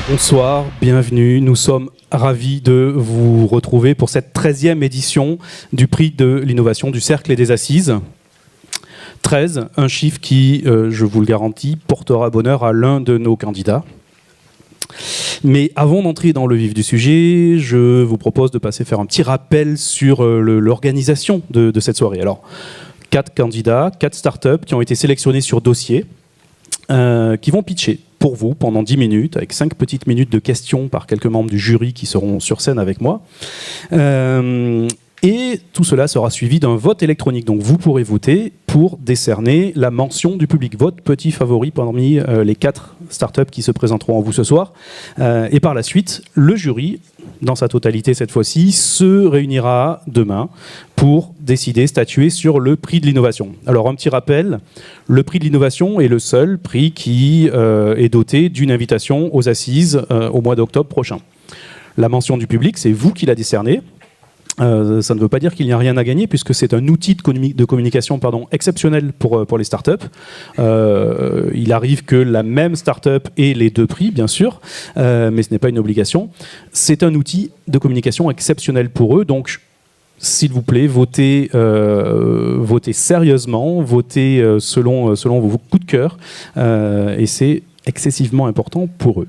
Bonsoir, bienvenue. Nous sommes ravis de vous retrouver pour cette 13e édition du prix de l'innovation du Cercle et des Assises. 13, un chiffre qui, je vous le garantis, portera bonheur à l'un de nos candidats. Mais avant d'entrer dans le vif du sujet, je vous propose de passer faire un petit rappel sur l'organisation de cette soirée. Alors, 4 candidats, 4 startups qui ont été sélectionnés sur dossier, qui vont pitcher pour vous pendant 10 minutes, avec 5 petites minutes de questions par quelques membres du jury qui seront sur scène avec moi. Et tout cela sera suivi d'un vote électronique. Donc vous pourrez voter pour décerner la mention du public. Votre petit favori parmi les 4 startups qui se présenteront à vous ce soir. Et par la suite, le jury, dans sa totalité cette fois-ci, se réunira demain pour décider, statuer sur le prix de l'innovation. Alors un petit rappel, le prix de l'innovation est le seul prix qui est doté d'une invitation aux assises au mois d'octobre prochain. La mention du public, c'est vous qui la décernez. Ça ne veut pas dire qu'il n'y a rien à gagner, puisque c'est un outil de communication exceptionnel pour les startups. Il arrive que la même startup ait les 2 prix, bien sûr, mais ce n'est pas une obligation. C'est un outil de communication exceptionnel pour eux, donc s'il vous plaît, votez sérieusement, votez selon vos coups de cœur, et c'est excessivement important pour eux.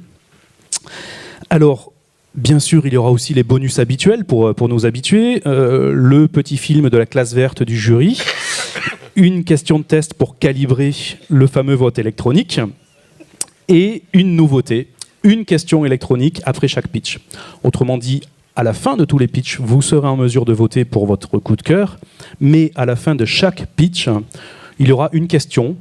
Alors, bien sûr, il y aura aussi les bonus habituels pour nos habitués, le petit film de la classe verte du jury, une question de test pour calibrer le fameux vote électronique et une nouveauté, une question électronique après chaque pitch. Autrement dit, à la fin de tous les pitchs, vous serez en mesure de voter pour votre coup de cœur, mais à la fin de chaque pitch, il y aura une question,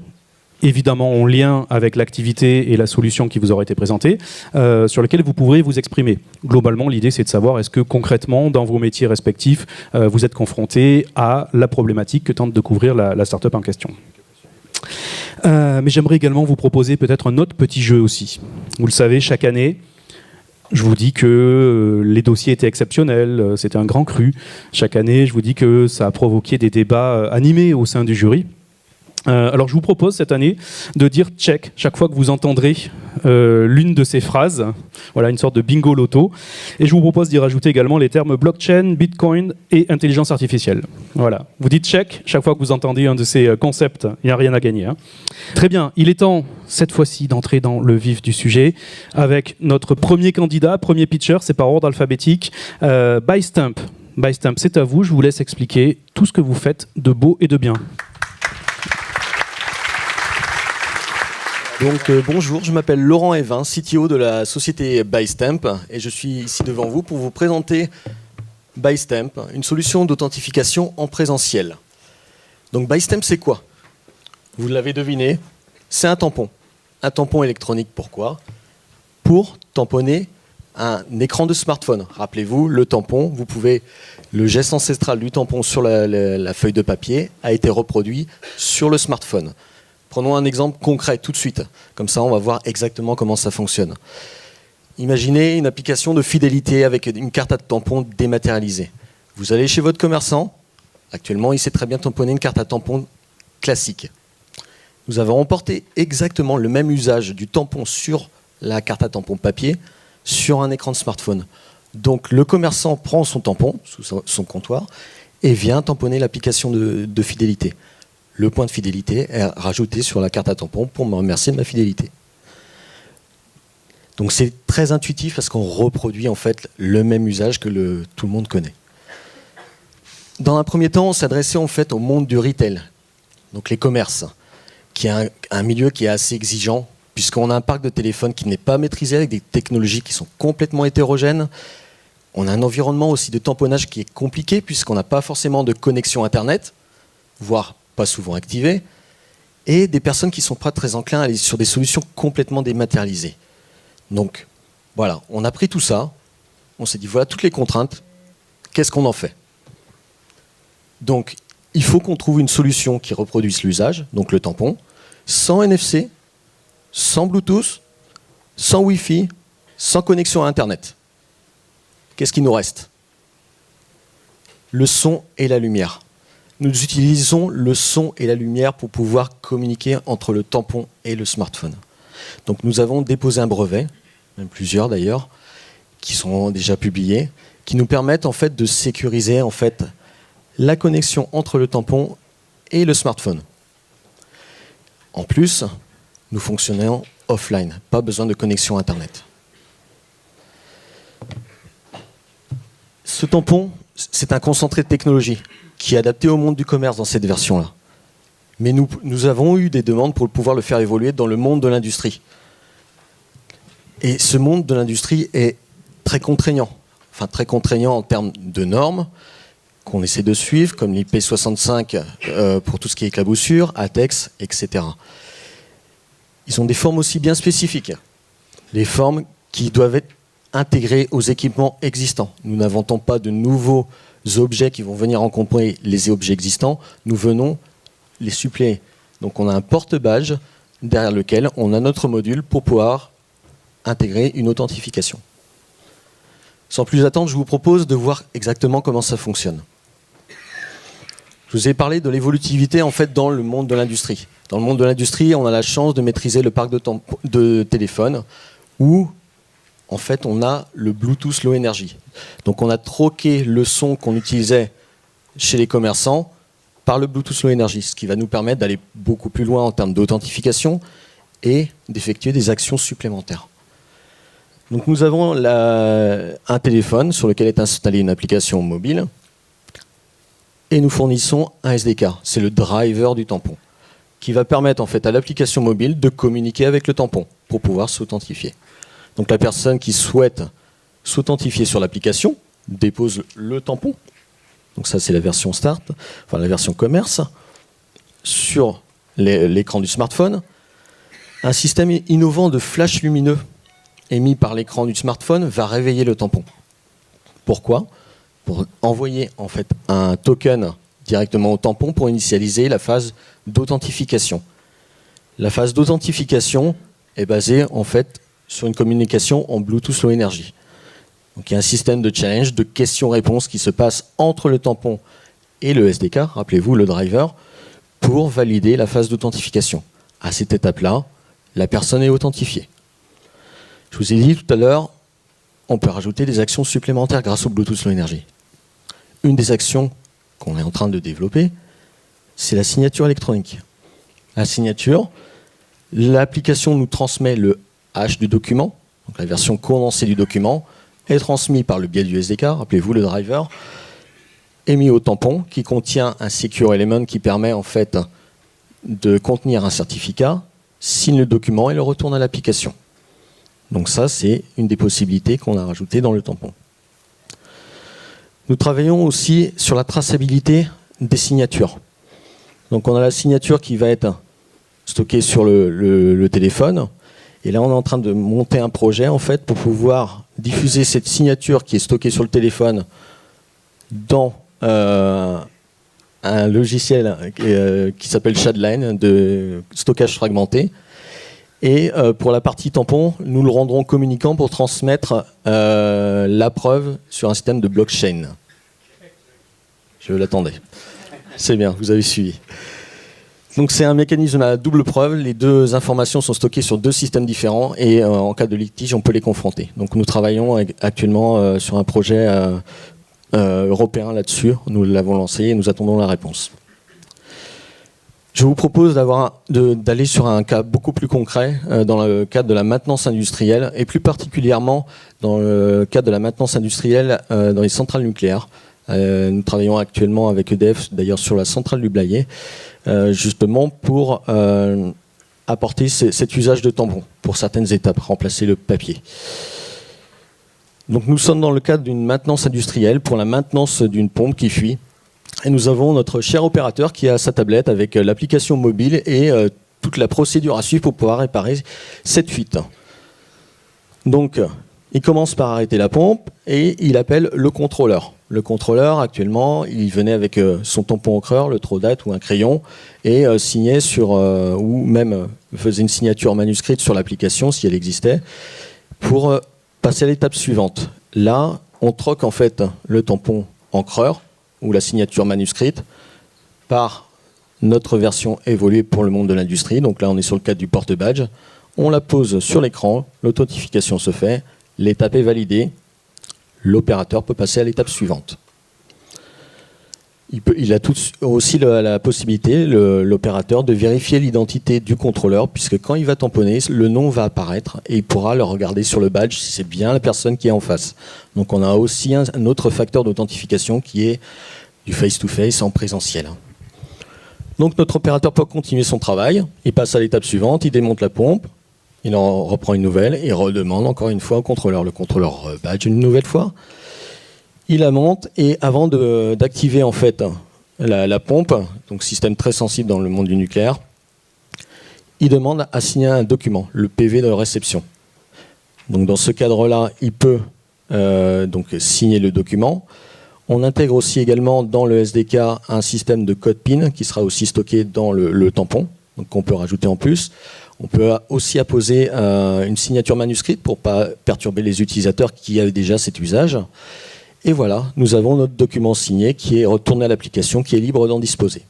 évidemment en lien avec l'activité et la solution qui vous aura été présentée, sur laquelle vous pourrez vous exprimer. Globalement, l'idée, c'est de savoir est-ce que concrètement, dans vos métiers respectifs, vous êtes confronté à la problématique que tente de couvrir la start-up en question. Mais j'aimerais également vous proposer peut-être un autre petit jeu aussi. Vous le savez, chaque année, je vous dis que les dossiers étaient exceptionnels, c'était un grand cru. Chaque année, je vous dis que ça a provoqué des débats animés au sein du jury. Alors je vous propose cette année de dire check chaque fois que vous entendrez l'une de ces phrases, voilà une sorte de bingo loto, et je vous propose d'y rajouter également les termes blockchain, bitcoin et intelligence artificielle. Voilà, vous dites check chaque fois que vous entendez un de ces concepts, il n'y a rien à gagner. Hein. Très bien, il est temps cette fois-ci d'entrer dans le vif du sujet avec notre premier candidat, premier pitcher, c'est par ordre alphabétique, Bystamp. Bystamp, c'est à vous, je vous laisse expliquer tout ce que vous faites de beau et de bien. Donc bonjour, je m'appelle Laurent Evin, CTO de la société Bystamp et je suis ici devant vous pour vous présenter Bystamp, une solution d'authentification en présentiel. Donc Bystamp, c'est quoi? Vous l'avez deviné, c'est un tampon électronique. Pourquoi? Pour tamponner un écran de smartphone. Rappelez-vous, le tampon, le geste ancestral du tampon sur la feuille de papier a été reproduit sur le smartphone. Prenons un exemple concret tout de suite, comme ça on va voir exactement comment ça fonctionne. Imaginez une application de fidélité avec une carte à tampon dématérialisée. Vous allez chez votre commerçant, actuellement il sait très bien tamponner une carte à tampon classique. Nous avons emporté exactement le même usage du tampon sur la carte à tampon papier sur un écran de smartphone. Donc le commerçant prend son tampon sous son comptoir et vient tamponner l'application de fidélité. Le point de fidélité est rajouté sur la carte à tampon pour me remercier de ma fidélité. Donc c'est très intuitif parce qu'on reproduit en fait le même usage que tout le monde connaît. Dans un premier temps, on s'adressait en fait au monde du retail, donc les commerces, qui est un milieu qui est assez exigeant puisqu'on a un parc de téléphones qui n'est pas maîtrisé avec des technologies qui sont complètement hétérogènes. On a un environnement aussi de tamponnage qui est compliqué puisqu'on n'a pas forcément de connexion Internet, voire pas souvent activées, et des personnes qui ne sont pas très enclins à aller sur des solutions complètement dématérialisées. Donc, voilà, on a pris tout ça, on s'est dit, voilà toutes les contraintes, qu'est-ce qu'on en fait? Donc, il faut qu'on trouve une solution qui reproduise l'usage, donc le tampon, sans NFC, sans Bluetooth, sans Wi-Fi, sans connexion à Internet. Qu'est-ce qui nous reste? Le son et la lumière. nous utilisons le son et la lumière pour pouvoir communiquer entre le tampon et le smartphone. Donc nous avons déposé un brevet, même plusieurs d'ailleurs, qui sont déjà publiés, qui nous permettent en fait de sécuriser en fait la connexion entre le tampon et le smartphone. En plus, nous fonctionnons offline, pas besoin de connexion Internet. Ce tampon, c'est un concentré de technologie qui est adapté au monde du commerce dans cette version-là. Mais nous avons eu des demandes pour pouvoir le faire évoluer dans le monde de l'industrie. Et ce monde de l'industrie est très contraignant. Enfin, très contraignant en termes de normes qu'on essaie de suivre, comme l'IP65 pour tout ce qui est éclaboussure, ATEX, etc. Ils ont des formes aussi bien spécifiques. Les formes qui doivent être intégrées aux équipements existants. Nous n'inventons pas de nouveaux objets qui vont venir encombrer les objets existants. Nous venons les suppléer. Donc on a un porte-badge derrière lequel on a notre module pour pouvoir intégrer une authentification. Sans plus attendre, je vous propose de voir exactement comment ça fonctionne. Je vous ai parlé de l'évolutivité en fait dans le monde de l'industrie. Dans le monde de l'industrie, on a la chance de maîtriser le parc de téléphones où en fait on a le Bluetooth Low Energy. Donc on a troqué le son qu'on utilisait chez les commerçants par le Bluetooth Low Energy, ce qui va nous permettre d'aller beaucoup plus loin en termes d'authentification et d'effectuer des actions supplémentaires. Donc nous avons un téléphone sur lequel est installée une application mobile et nous fournissons un SDK, c'est le driver du tampon, qui va permettre en fait à l'application mobile de communiquer avec le tampon pour pouvoir s'authentifier. Donc la personne qui souhaite s'authentifier sur l'application dépose le tampon, donc ça c'est la version start, enfin la version commerce, sur l'écran du smartphone. Un système innovant de flash lumineux émis par l'écran du smartphone va réveiller le tampon. Pourquoi ? Pour envoyer en fait un token directement au tampon pour initialiser la phase d'authentification. La phase d'authentification est basée en fait sur une communication en Bluetooth Low Energy. Donc il y a un système de challenge, de questions-réponses qui se passe entre le tampon et le SDK, rappelez-vous le driver, pour valider la phase d'authentification. À cette étape-là, la personne est authentifiée. Je vous ai dit tout à l'heure, on peut rajouter des actions supplémentaires grâce au Bluetooth Low Energy. Une des actions qu'on est en train de développer, c'est la signature électronique. La signature, l'application nous transmet le hash du document, donc la version condensée du document, est transmise par le biais du SDK, rappelez-vous le driver, est mis au tampon qui contient un secure element qui permet en fait de contenir un certificat, signe le document et le retourne à l'application. Donc ça, c'est une des possibilités qu'on a rajoutées dans le tampon. Nous travaillons aussi sur la traçabilité des signatures. Donc on a la signature qui va être stockée sur le téléphone. Et là, on est en train de monter un projet en fait, pour pouvoir diffuser cette signature qui est stockée sur le téléphone dans un logiciel qui s'appelle Shadline, de stockage fragmenté. Et pour la partie tampon, nous le rendrons communicant pour transmettre la preuve sur un système de blockchain. Je l'attendais. C'est bien, vous avez suivi. Donc c'est un mécanisme à double preuve. Les deux informations sont stockées sur deux systèmes différents et en cas de litige, on peut les confronter. Donc nous travaillons actuellement sur un projet européen là-dessus. Nous l'avons lancé et nous attendons la réponse. Je vous propose d'aller sur un cas beaucoup plus concret dans le cadre de la maintenance industrielle et plus particulièrement dans le cadre de la maintenance industrielle dans les centrales nucléaires. Nous travaillons actuellement avec EDF, d'ailleurs sur la centrale du Blayais, justement pour apporter cet usage de tampon pour certaines étapes, remplacer le papier. Donc nous sommes dans le cadre d'une maintenance industrielle pour la maintenance d'une pompe qui fuit. Et nous avons notre cher opérateur qui a sa tablette avec l'application mobile et toute la procédure à suivre pour pouvoir réparer cette fuite. Donc, il commence par arrêter la pompe et il appelle le contrôleur. Le contrôleur, actuellement, il venait avec son tampon encreur, le Trodat ou un crayon et signait sur, ou même faisait une signature manuscrite sur l'application si elle existait pour passer à l'étape suivante. Là, on troque en fait le tampon encreur ou la signature manuscrite par notre version évoluée pour le monde de l'industrie. Donc là, on est sur le cadre du porte-badge. On la pose sur l'écran, l'authentification se fait, l'étape est validée, l'opérateur peut passer à l'étape suivante. Il a aussi la possibilité, l'opérateur, de vérifier l'identité du contrôleur, puisque quand il va tamponner, le nom va apparaître et il pourra le regarder sur le badge si c'est bien la personne qui est en face. Donc on a aussi un autre facteur d'authentification qui est du face-to-face en présentiel. Donc notre opérateur peut continuer son travail, il passe à l'étape suivante, il démonte la pompe, il en reprend une nouvelle et redemande encore une fois au contrôleur. Le contrôleur badge une nouvelle fois. Il la monte et avant d'activer en fait la pompe, donc système très sensible dans le monde du nucléaire, il demande à signer un document, le PV de réception. Donc dans ce cadre-là, il peut donc signer le document. On intègre aussi également dans le SDK un système de code PIN qui sera aussi stocké dans le tampon, donc qu'on peut rajouter en plus. On peut aussi apposer une signature manuscrite pour ne pas perturber les utilisateurs qui avaient déjà cet usage. Et voilà, nous avons notre document signé qui est retourné à l'application, qui est libre d'en disposer.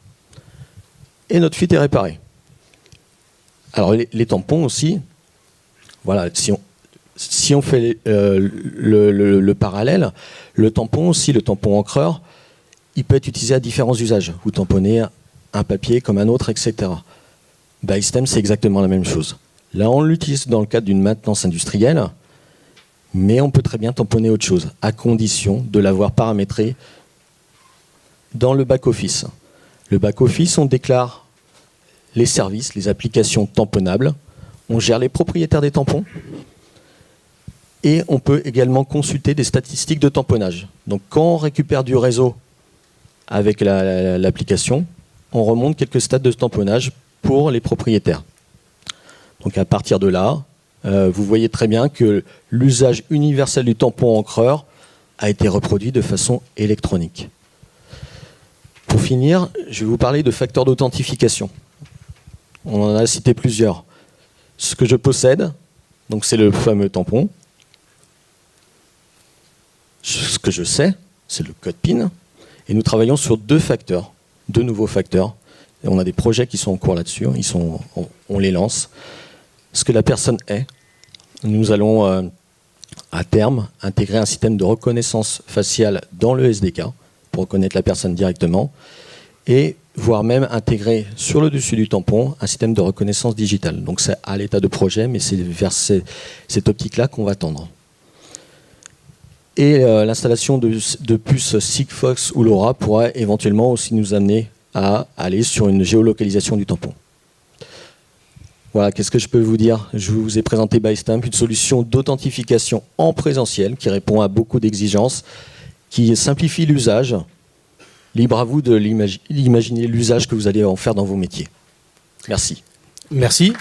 Et notre fuite est réparée. Alors les tampons aussi, voilà, si on fait le parallèle, le tampon aussi, le tampon encreur, il peut être utilisé à différents usages. Vous tamponnez un papier comme un autre, etc. ByStem, c'est exactement la même chose. Là, on l'utilise dans le cadre d'une maintenance industrielle, mais on peut très bien tamponner autre chose, à condition de l'avoir paramétré dans le back-office. Le back-office, on déclare les services, les applications tamponnables, on gère les propriétaires des tampons, et on peut également consulter des statistiques de tamponnage. Donc quand on récupère du réseau avec l'application, on remonte quelques stats de tamponnage pour les propriétaires. Donc à partir de là, vous voyez très bien que l'usage universel du tampon encreur a été reproduit de façon électronique. Pour finir, je vais vous parler de facteurs d'authentification. On en a cité plusieurs. Ce que je possède, donc c'est le fameux tampon. Ce que je sais, c'est le code PIN. Et nous travaillons sur deux nouveaux facteurs. Et on a des projets qui sont en cours là-dessus, on les lance. Ce que la personne est, nous allons à terme intégrer un système de reconnaissance faciale dans le SDK pour reconnaître la personne directement et voire même intégrer sur le dessus du tampon un système de reconnaissance digitale. Donc c'est à l'état de projet, mais c'est vers cette optique-là qu'on va tendre. Et l'installation de puces Sigfox ou LoRa pourra éventuellement aussi nous amener à aller sur une géolocalisation du tampon. Voilà, qu'est-ce que je peux vous dire? Je vous ai présenté ByStamp, une solution d'authentification en présentiel qui répond à beaucoup d'exigences, qui simplifie l'usage. Libre à vous de l'imaginer l'usage que vous allez en faire dans vos métiers. Merci. Merci.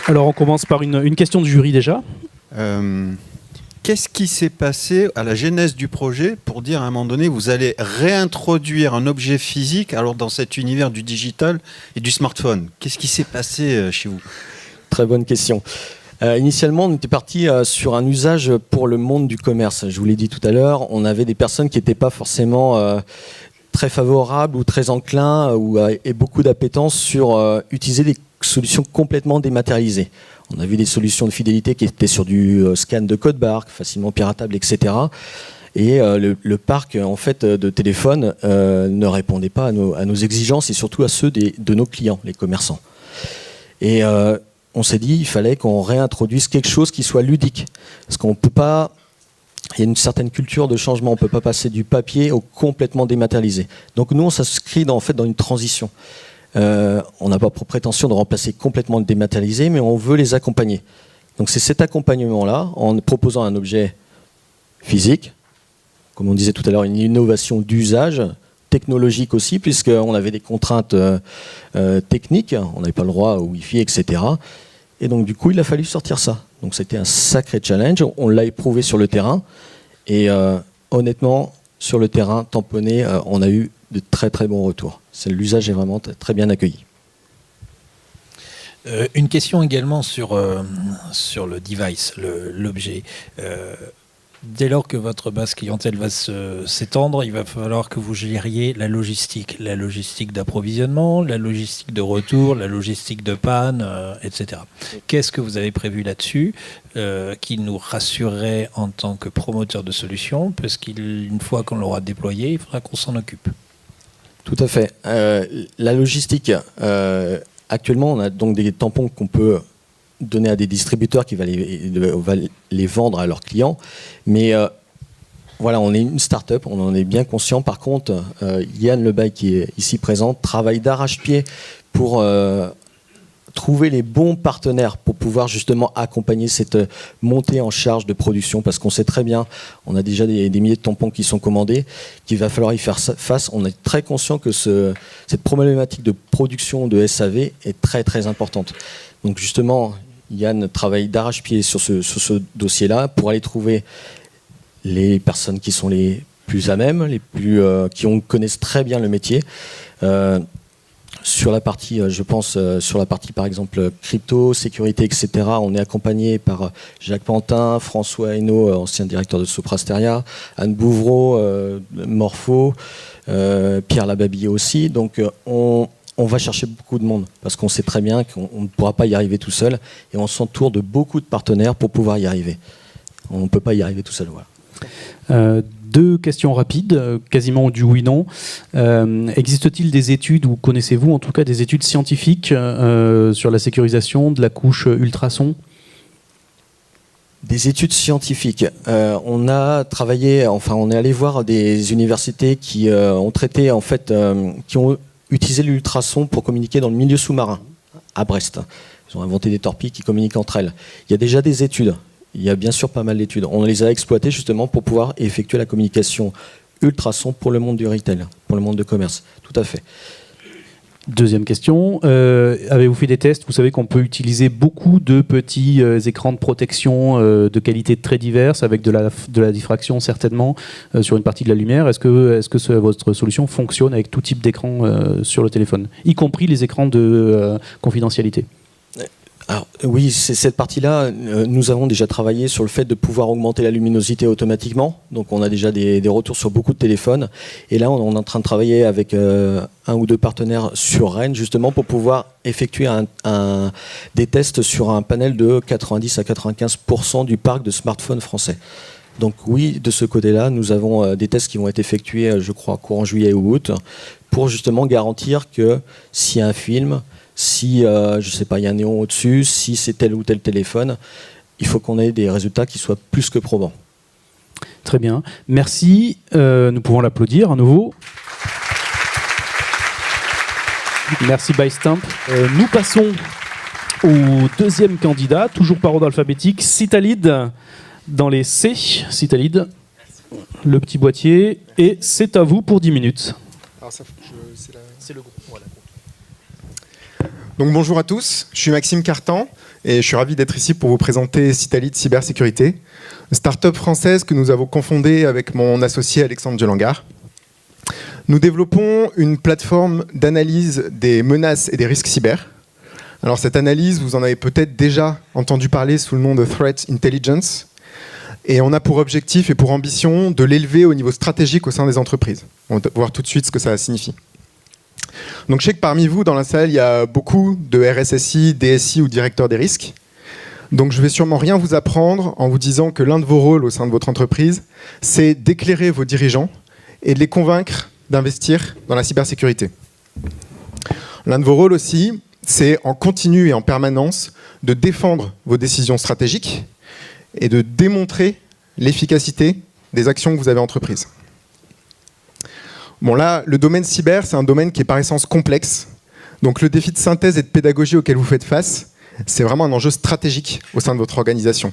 Alors on commence par une question du jury déjà. Qu'est-ce qui s'est passé à la genèse du projet pour dire à un moment donné vous allez réintroduire un objet physique alors dans cet univers du digital et du smartphone? Qu'est-ce qui s'est passé chez vous? Très bonne question. Initialement, on était parti sur un usage pour le monde du commerce. Je vous l'ai dit tout à l'heure, on avait des personnes qui n'étaient pas forcément très favorables ou très enclins et beaucoup d'appétence sur utiliser des solutions complètement dématérialisées. On a vu des solutions de fidélité qui étaient sur du scan de code barre, facilement piratable, etc. Et le parc en fait, de téléphones ne répondait pas à nos exigences et surtout à ceux de nos clients, les commerçants. Et on s'est dit qu'il fallait qu'on réintroduise quelque chose qui soit ludique. Parce qu'on ne peut pas... Il y a une certaine culture de changement. On ne peut pas passer du papier au complètement dématérialisé. Donc nous, on s'inscrit dans une transition. On n'a pas pour prétention de remplacer complètement le dématérialisé, mais on veut les accompagner. Donc c'est cet accompagnement-là, en proposant un objet physique, comme on disait tout à l'heure, une innovation d'usage, technologique aussi, puisqu'on avait des contraintes techniques, on n'avait pas le droit au Wi-Fi, etc. Et donc du coup, il a fallu sortir ça. Donc c'était un sacré challenge, on l'a éprouvé sur le terrain, et honnêtement, sur le terrain, tamponné, on a eu de très très bons retours. L'usage est vraiment très bien accueilli. Une question également sur le device, l'objet. Dès lors que votre base clientèle va s'étendre, il va falloir que vous gériez la logistique d'approvisionnement, la logistique de retour, la logistique de panne, etc. Qu'est-ce que vous avez prévu là-dessus qui nous rassurerait en tant que promoteur de solutions, parce qu'une fois qu'on l'aura déployé, il faudra qu'on s'en occupe. Tout à fait. La logistique, actuellement, on a donc des tampons qu'on peut donner à des distributeurs qui va les vendre à leurs clients. Mais voilà, on est une start-up, on en est bien conscient. Par contre, Yann Lebaille, qui est ici présent, travaille d'arrache-pied pour trouver les bons partenaires pour pouvoir justement accompagner cette montée en charge de production, parce qu'on sait très bien, on a déjà des milliers de tampons qui sont commandés, qu'il va falloir y faire face. On est très conscient que cette problématique de production de SAV est très très importante. Donc justement, Yann travaille d'arrache-pied sur ce dossier-là pour aller trouver les personnes qui sont les plus à même, qui connaissent très bien le métier. Sur la partie, je pense, sur la partie par exemple crypto, sécurité, etc., on est accompagné par Jacques Pantin, François Hainaut, ancien directeur de Soprasteria, Anne Bouvreau, Morpho, Pierre Lababille aussi. Donc on va chercher beaucoup de monde parce qu'on sait très bien qu'on ne pourra pas y arriver tout seul et on s'entoure de beaucoup de partenaires pour pouvoir y arriver. On ne peut pas y arriver tout seul. Voilà. Deux questions rapides, quasiment du oui-non. Existe-t-il des études, ou connaissez-vous en tout cas des études scientifiques sur la sécurisation de la couche ultrason ? Des études scientifiques. On a travaillé, enfin on est allé voir des universités qui ont traité, en fait, qui ont utilisé l'ultrason pour communiquer dans le milieu sous-marin, à Brest. Ils ont inventé des torpilles qui communiquent entre elles. Il y a déjà des études. Il y a bien sûr pas mal d'études. On les a exploitées justement pour pouvoir effectuer la communication ultrason pour le monde du retail, pour le monde de commerce. Tout à fait. Deuxième question, avez-vous fait des tests ? Vous savez qu'on peut utiliser beaucoup de petits écrans de protection de qualité très diverses, avec de la diffraction certainement sur une partie de la lumière. Est-ce que votre solution fonctionne avec tout type d'écran sur le téléphone, y compris les écrans de confidentialité ? Alors, oui, c'est cette partie-là, nous avons déjà travaillé sur le fait de pouvoir augmenter la luminosité automatiquement. Donc on a déjà des retours sur beaucoup de téléphones. Et là, on est en train de travailler avec un ou deux partenaires sur Rennes, justement, pour pouvoir effectuer des tests sur un panel de 90 à 95% du parc de smartphones français. Donc oui, de ce côté-là, nous avons des tests qui vont être effectués, je crois, courant juillet ou août, pour justement garantir que s'il y a un film, si, je sais pas, il y a un néon au-dessus, si c'est tel ou tel téléphone, il faut qu'on ait des résultats qui soient plus que probants. Très bien. Merci. Nous pouvons l'applaudir à nouveau. Merci Bystamp. Nous passons au deuxième candidat, toujours par ordre alphabétique, Citalid, dans les C. Citalid, le petit boîtier, et c'est à vous pour 10 minutes. Alors ça, c'est le groupe. Voilà. Donc bonjour à tous, je suis Maxime Cartan et je suis ravi d'être ici pour vous présenter Citalid Cybersécurité, une start-up française que nous avons confondée avec mon associé Alexandre Djelangard. Nous développons une plateforme d'analyse des menaces et des risques cyber. Alors cette analyse, vous en avez peut-être déjà entendu parler sous le nom de Threat Intelligence, et on a pour objectif et pour ambition de l'élever au niveau stratégique au sein des entreprises. On va voir tout de suite ce que ça signifie. Donc je sais que parmi vous, dans la salle, il y a beaucoup de RSSI, DSI ou directeurs des risques. Donc je vais sûrement rien vous apprendre en vous disant que l'un de vos rôles au sein de votre entreprise, c'est d'éclairer vos dirigeants et de les convaincre d'investir dans la cybersécurité. L'un de vos rôles aussi, c'est en continu et en permanence de défendre vos décisions stratégiques et de démontrer l'efficacité des actions que vous avez entreprises. Bon là, le domaine cyber, c'est un domaine qui est par essence complexe. Donc le défi de synthèse et de pédagogie auquel vous faites face, c'est vraiment un enjeu stratégique au sein de votre organisation.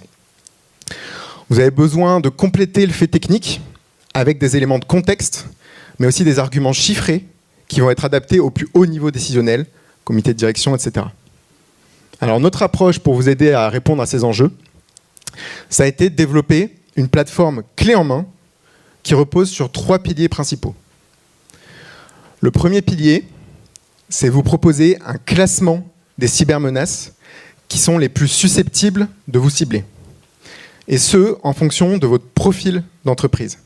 Vous avez besoin de compléter le fait technique avec des éléments de contexte, mais aussi des arguments chiffrés qui vont être adaptés au plus haut niveau décisionnel, comité de direction, etc. Alors notre approche pour vous aider à répondre à ces enjeux, ça a été de développer une plateforme clé en main qui repose sur 3 piliers principaux. Le premier pilier, c'est vous proposer un classement des cybermenaces qui sont les plus susceptibles de vous cibler. et ce, en fonction de votre profil d'entreprise.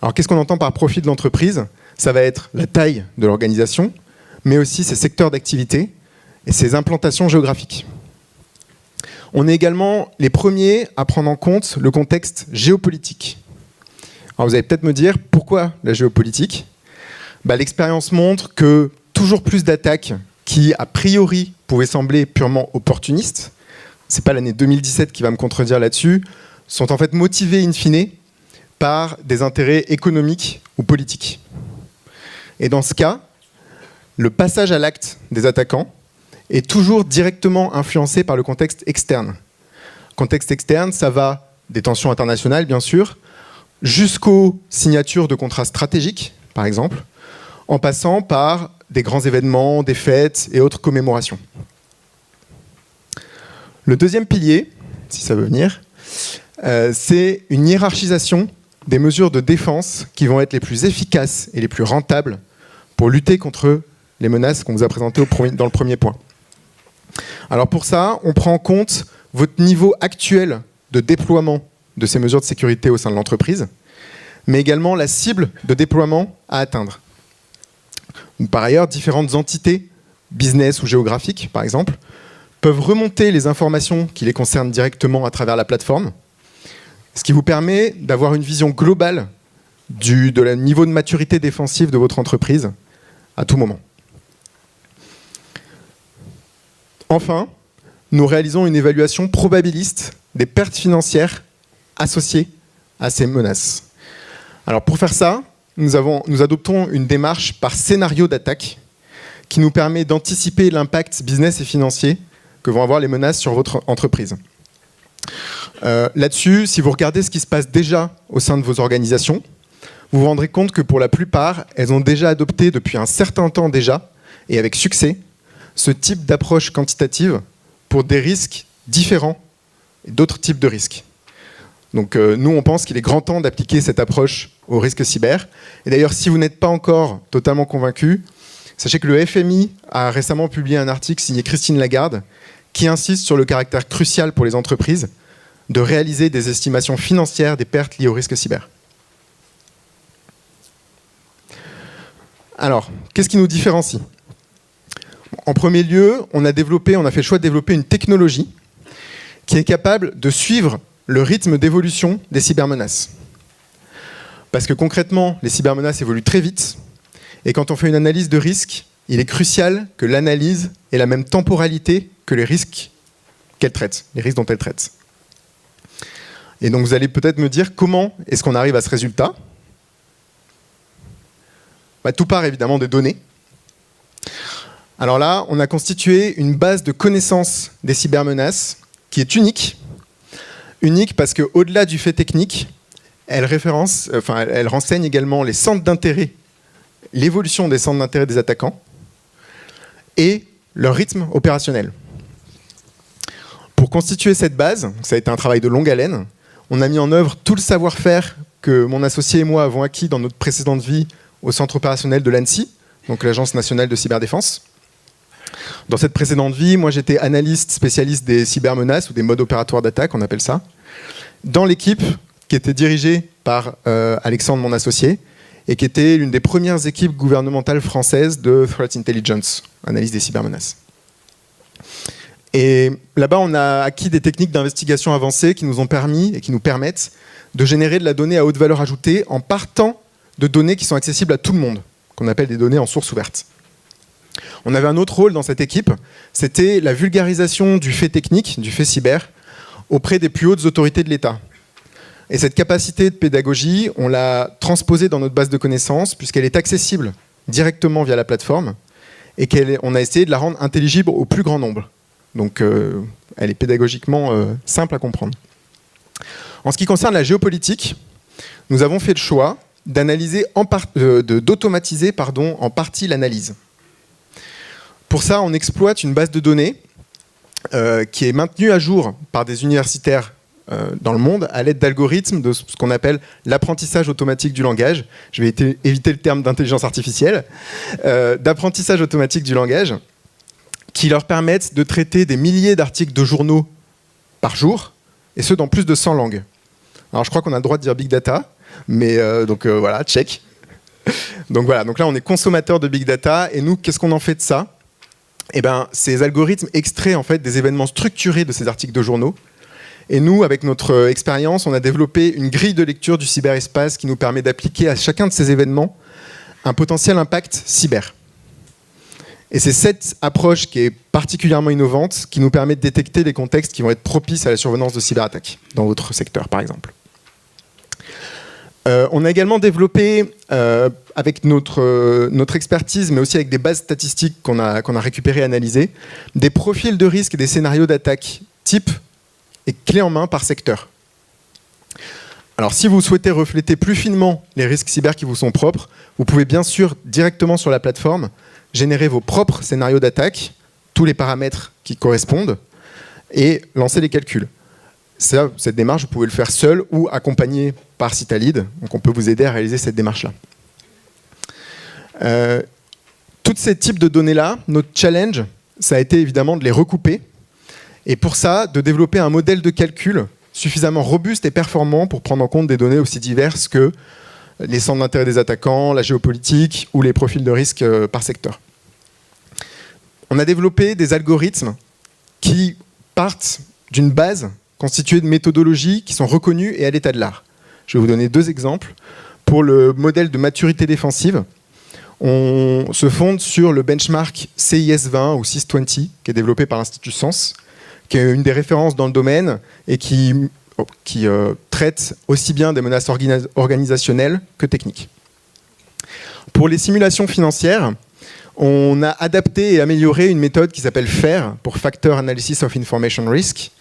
Alors, qu'est-ce qu'on entend par profil d'entreprise ? Ça va être la taille de l'organisation, mais aussi ses secteurs d'activité et ses implantations géographiques. On est également les premiers à prendre en compte le contexte géopolitique. Alors, vous allez peut-être me dire, pourquoi la géopolitique ? L'expérience montre que toujours plus d'attaques qui, a priori, pouvaient sembler purement opportunistes, c'est pas l'année 2017 qui va me contredire là-dessus, sont en fait motivées in fine par des intérêts économiques ou politiques. Et dans ce cas, le passage à l'acte des attaquants est toujours directement influencé par le contexte externe. Contexte externe, ça va des tensions internationales, bien sûr, jusqu'aux signatures de contrats stratégiques, par exemple, en passant par des grands événements, des fêtes et autres commémorations. Le deuxième pilier, si ça veut venir, c'est une hiérarchisation des mesures de défense qui vont être les plus efficaces et les plus rentables pour lutter contre les menaces qu'on vous a présentées dans le premier point. Alors pour ça, on prend en compte votre niveau actuel de déploiement de ces mesures de sécurité au sein de l'entreprise, mais également la cible de déploiement à atteindre. Par ailleurs, différentes entités, business ou géographiques par exemple, peuvent remonter les informations qui les concernent directement à travers la plateforme, ce qui vous permet d'avoir une vision globale du niveau de maturité défensive de votre entreprise à tout moment. Enfin, nous réalisons une évaluation probabiliste des pertes financières associées à ces menaces. Alors pour faire ça, nous adoptons une démarche par scénario d'attaque qui nous permet d'anticiper l'impact business et financier que vont avoir les menaces sur votre entreprise. Là-dessus, si vous regardez ce qui se passe déjà au sein de vos organisations, vous vous rendrez compte que pour la plupart, elles ont déjà adopté depuis un certain temps déjà, et avec succès, ce type d'approche quantitative pour des risques différents et d'autres types de risques. Donc nous, on pense qu'il est grand temps d'appliquer cette approche aux risques cyber. Et d'ailleurs, si vous n'êtes pas encore totalement convaincu, sachez que le FMI a récemment publié un article signé Christine Lagarde qui insiste sur le caractère crucial pour les entreprises de réaliser des estimations financières des pertes liées aux risques cyber. Alors, qu'est-ce qui nous différencie ? En premier lieu, on a fait le choix de développer une technologie qui est capable de suivre le rythme d'évolution des cybermenaces. Parce que concrètement, les cybermenaces évoluent très vite, et quand on fait une analyse de risque, il est crucial que l'analyse ait la même temporalité que les risques qu'elle traite, les risques dont elle traite. Et donc vous allez peut-être me dire comment est-ce qu'on arrive à ce résultat ? Tout part évidemment des données. Alors là, on a constitué une base de connaissances des cybermenaces qui est unique. Unique parce qu'au-delà du fait technique, elle renseigne également les centres d'intérêt, l'évolution des centres d'intérêt des attaquants et leur rythme opérationnel. Pour constituer cette base, ça a été un travail de longue haleine, on a mis en œuvre tout le savoir-faire que mon associé et moi avons acquis dans notre précédente vie au centre opérationnel de l'ANSSI, donc l'Agence nationale de cyberdéfense. Dans cette précédente vie, moi j'étais analyste spécialiste des cybermenaces ou des modes opératoires d'attaque, on appelle ça, dans l'équipe qui était dirigée par Alexandre, mon associé, et qui était l'une des premières équipes gouvernementales françaises de Threat Intelligence, analyse des cybermenaces. Et là-bas, on a acquis des techniques d'investigation avancées qui nous ont permis et qui nous permettent de générer de la donnée à haute valeur ajoutée en partant de données qui sont accessibles à tout le monde, qu'on appelle des données en source ouverte. On avait un autre rôle dans cette équipe, c'était la vulgarisation du fait technique, du fait cyber, auprès des plus hautes autorités de l'État. Et cette capacité de pédagogie, on l'a transposée dans notre base de connaissances, puisqu'elle est accessible directement via la plateforme, et on a essayé de la rendre intelligible au plus grand nombre. Donc elle est pédagogiquement simple à comprendre. En ce qui concerne la géopolitique, nous avons fait le choix d'automatiser en partie l'analyse. Pour ça, on exploite une base de données qui est maintenue à jour par des universitaires dans le monde à l'aide d'algorithmes de ce qu'on appelle l'apprentissage automatique du langage. Je vais éviter le terme d'intelligence artificielle, d'apprentissage automatique du langage, qui leur permettent de traiter des milliers d'articles de journaux par jour et ce dans plus de 100 langues. Alors je crois qu'on a le droit de dire big data, mais voilà, check. Donc voilà, donc là on est consommateur de big data, et nous, qu'est-ce qu'on en fait de ça? Eh ben, ces algorithmes extraient en fait des événements structurés de ces articles de journaux. Et nous, avec notre expérience, on a développé une grille de lecture du cyberespace qui nous permet d'appliquer à chacun de ces événements un potentiel impact cyber. Et c'est cette approche qui est particulièrement innovante qui nous permet de détecter les contextes qui vont être propices à la survenance de cyberattaques dans votre secteur, par exemple. On a également développé, avec notre expertise, mais aussi avec des bases statistiques qu'on a récupérées et analysées, des profils de risque et des scénarios d'attaque type et clé en main par secteur. Alors, si vous souhaitez refléter plus finement les risques cyber qui vous sont propres, vous pouvez bien sûr, directement sur la plateforme, générer vos propres scénarios d'attaque, tous les paramètres qui correspondent, et lancer les calculs. Cette démarche, vous pouvez le faire seul ou accompagné par Citalid. Donc on peut vous aider à réaliser cette démarche-là. Tous ces types de données-là, notre challenge, ça a été évidemment de les recouper. Et pour ça, de développer un modèle de calcul suffisamment robuste et performant pour prendre en compte des données aussi diverses que les centres d'intérêt des attaquants, la géopolitique ou les profils de risque par secteur. On a développé des algorithmes qui partent d'une base constituée de méthodologies qui sont reconnues et à l'état de l'art. Je vais vous donner 2 exemples. Pour le modèle de maturité défensive, on se fonde sur le benchmark CIS20 ou CIS20 qui est développé par l'Institut Sens, qui est une des références dans le domaine et qui traite aussi bien des menaces organisationnelles que techniques. Pour les simulations financières, on a adapté et amélioré une méthode qui s'appelle FAIR, pour Factor Analysis of Information Risk,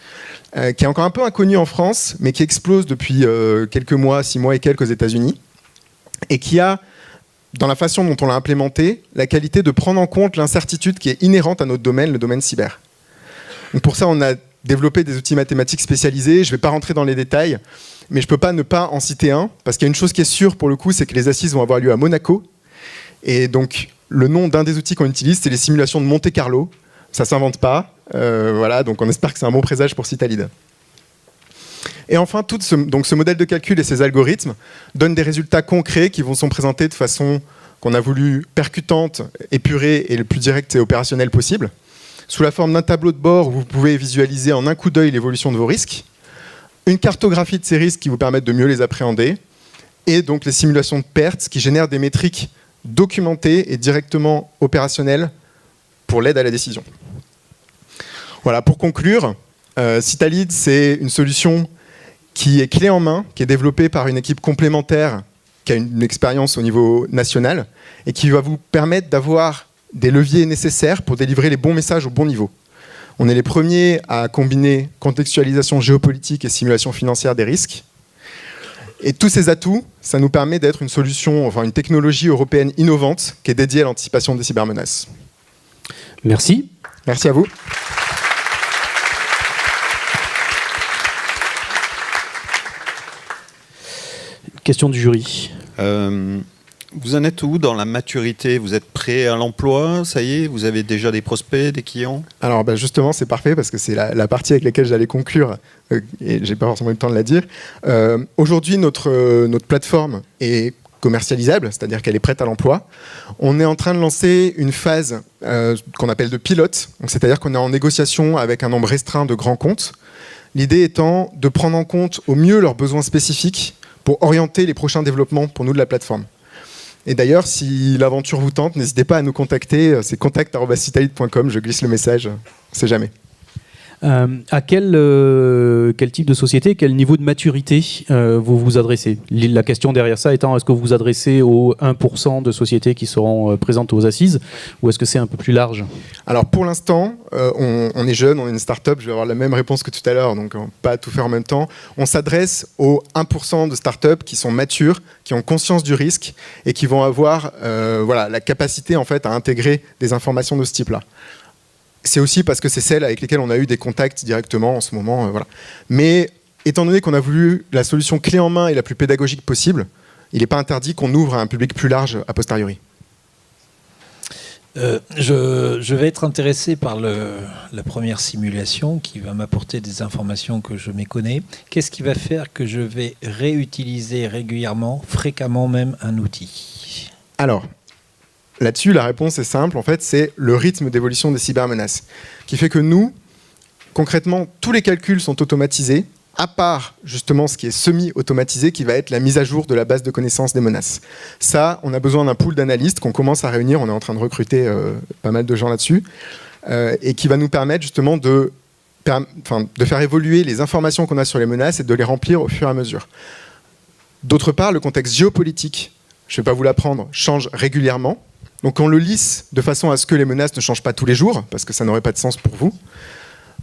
qui est encore un peu inconnue en France, mais qui explose depuis quelques mois, 6 mois et quelques aux États-Unis, et qui a, dans la façon dont on l'a implémenté, la qualité de prendre en compte l'incertitude qui est inhérente à notre domaine, le domaine cyber. Donc pour ça, on a développé des outils mathématiques spécialisés. Je ne vais pas rentrer dans les détails, mais je ne peux pas ne pas en citer un, parce qu'il y a une chose qui est sûre pour le coup, c'est que les assises vont avoir lieu à Monaco. Et donc, le nom d'un des outils qu'on utilise, c'est les simulations de Monte Carlo. Ça ne s'invente pas. Voilà, donc on espère que c'est un bon présage pour Citalid. Et enfin, ce modèle de calcul et ces algorithmes donnent des résultats concrets qui sont présentés de façon qu'on a voulu percutante, épurée et le plus directe et opérationnelle possible, sous la forme d'un tableau de bord où vous pouvez visualiser en un coup d'œil l'évolution de vos risques, une cartographie de ces risques qui vous permettent de mieux les appréhender, et donc les simulations de pertes qui génèrent des métriques documentées et directement opérationnelles pour l'aide à la décision. Voilà, pour conclure, Citalid, c'est une solution qui est clé en main, qui est développée par une équipe complémentaire qui a une expérience au niveau national et qui va vous permettre d'avoir des leviers nécessaires pour délivrer les bons messages au bon niveau. On est les premiers à combiner contextualisation géopolitique et simulation financière des risques. Et tous ces atouts, ça nous permet d'être une solution, enfin une technologie européenne innovante qui est dédiée à l'anticipation des cybermenaces. Merci. Merci à vous. Question du jury. Vous en êtes où dans la maturité? Vous êtes prêt à l'emploi? Ça y est, vous avez déjà des prospects, des clients? Alors justement, c'est parfait parce que c'est la partie avec laquelle j'allais conclure et j'ai pas forcément eu le temps de la dire. Aujourd'hui, notre plateforme est commercialisable, c'est-à-dire qu'elle est prête à l'emploi. On est en train de lancer une phase qu'on appelle de pilote, c'est-à-dire qu'on est en négociation avec un nombre restreint de grands comptes. L'idée étant de prendre en compte au mieux leurs besoins spécifiques pour orienter les prochains développements pour nous de la plateforme. Et d'ailleurs, si l'aventure vous tente, n'hésitez pas à nous contacter. C'est contact@citalid.com. Je glisse le message. On ne sait jamais. À quel type de société, quel niveau de maturité vous vous adressez? La question derrière ça étant, est-ce que vous vous adressez aux 1% de sociétés qui seront présentes aux assises, ou est-ce que c'est un peu plus large? Alors pour l'instant, on est jeune, on est une start-up, je vais avoir la même réponse que tout à l'heure, donc pas tout faire en même temps. On s'adresse aux 1% de start-up qui sont matures, qui ont conscience du risque et qui vont avoir la capacité en fait, à intégrer des informations de ce type-là. C'est aussi parce que c'est celles avec lesquelles on a eu des contacts directement en ce moment. Voilà. Mais étant donné qu'on a voulu la solution clé en main et la plus pédagogique possible, il n'est pas interdit qu'on ouvre à un public plus large a posteriori. Je vais être intéressé par la première simulation qui va m'apporter des informations que je méconnais. Qu'est-ce qui va faire que je vais réutiliser régulièrement, fréquemment même, un outil ? Alors, là-dessus, la réponse est simple. En fait, c'est le rythme d'évolution des cybermenaces qui fait que nous, concrètement, tous les calculs sont automatisés, à part justement ce qui est semi-automatisé, qui va être la mise à jour de la base de connaissances des menaces. Ça, on a besoin d'un pool d'analystes qu'on commence à réunir. On est en train de recruter pas mal de gens là-dessus, et qui va nous permettre justement de faire évoluer les informations qu'on a sur les menaces et de les remplir au fur et à mesure. D'autre part, le contexte géopolitique, je ne vais pas vous l'apprendre, change régulièrement. Donc on le lisse de façon à ce que les menaces ne changent pas tous les jours, parce que ça n'aurait pas de sens pour vous.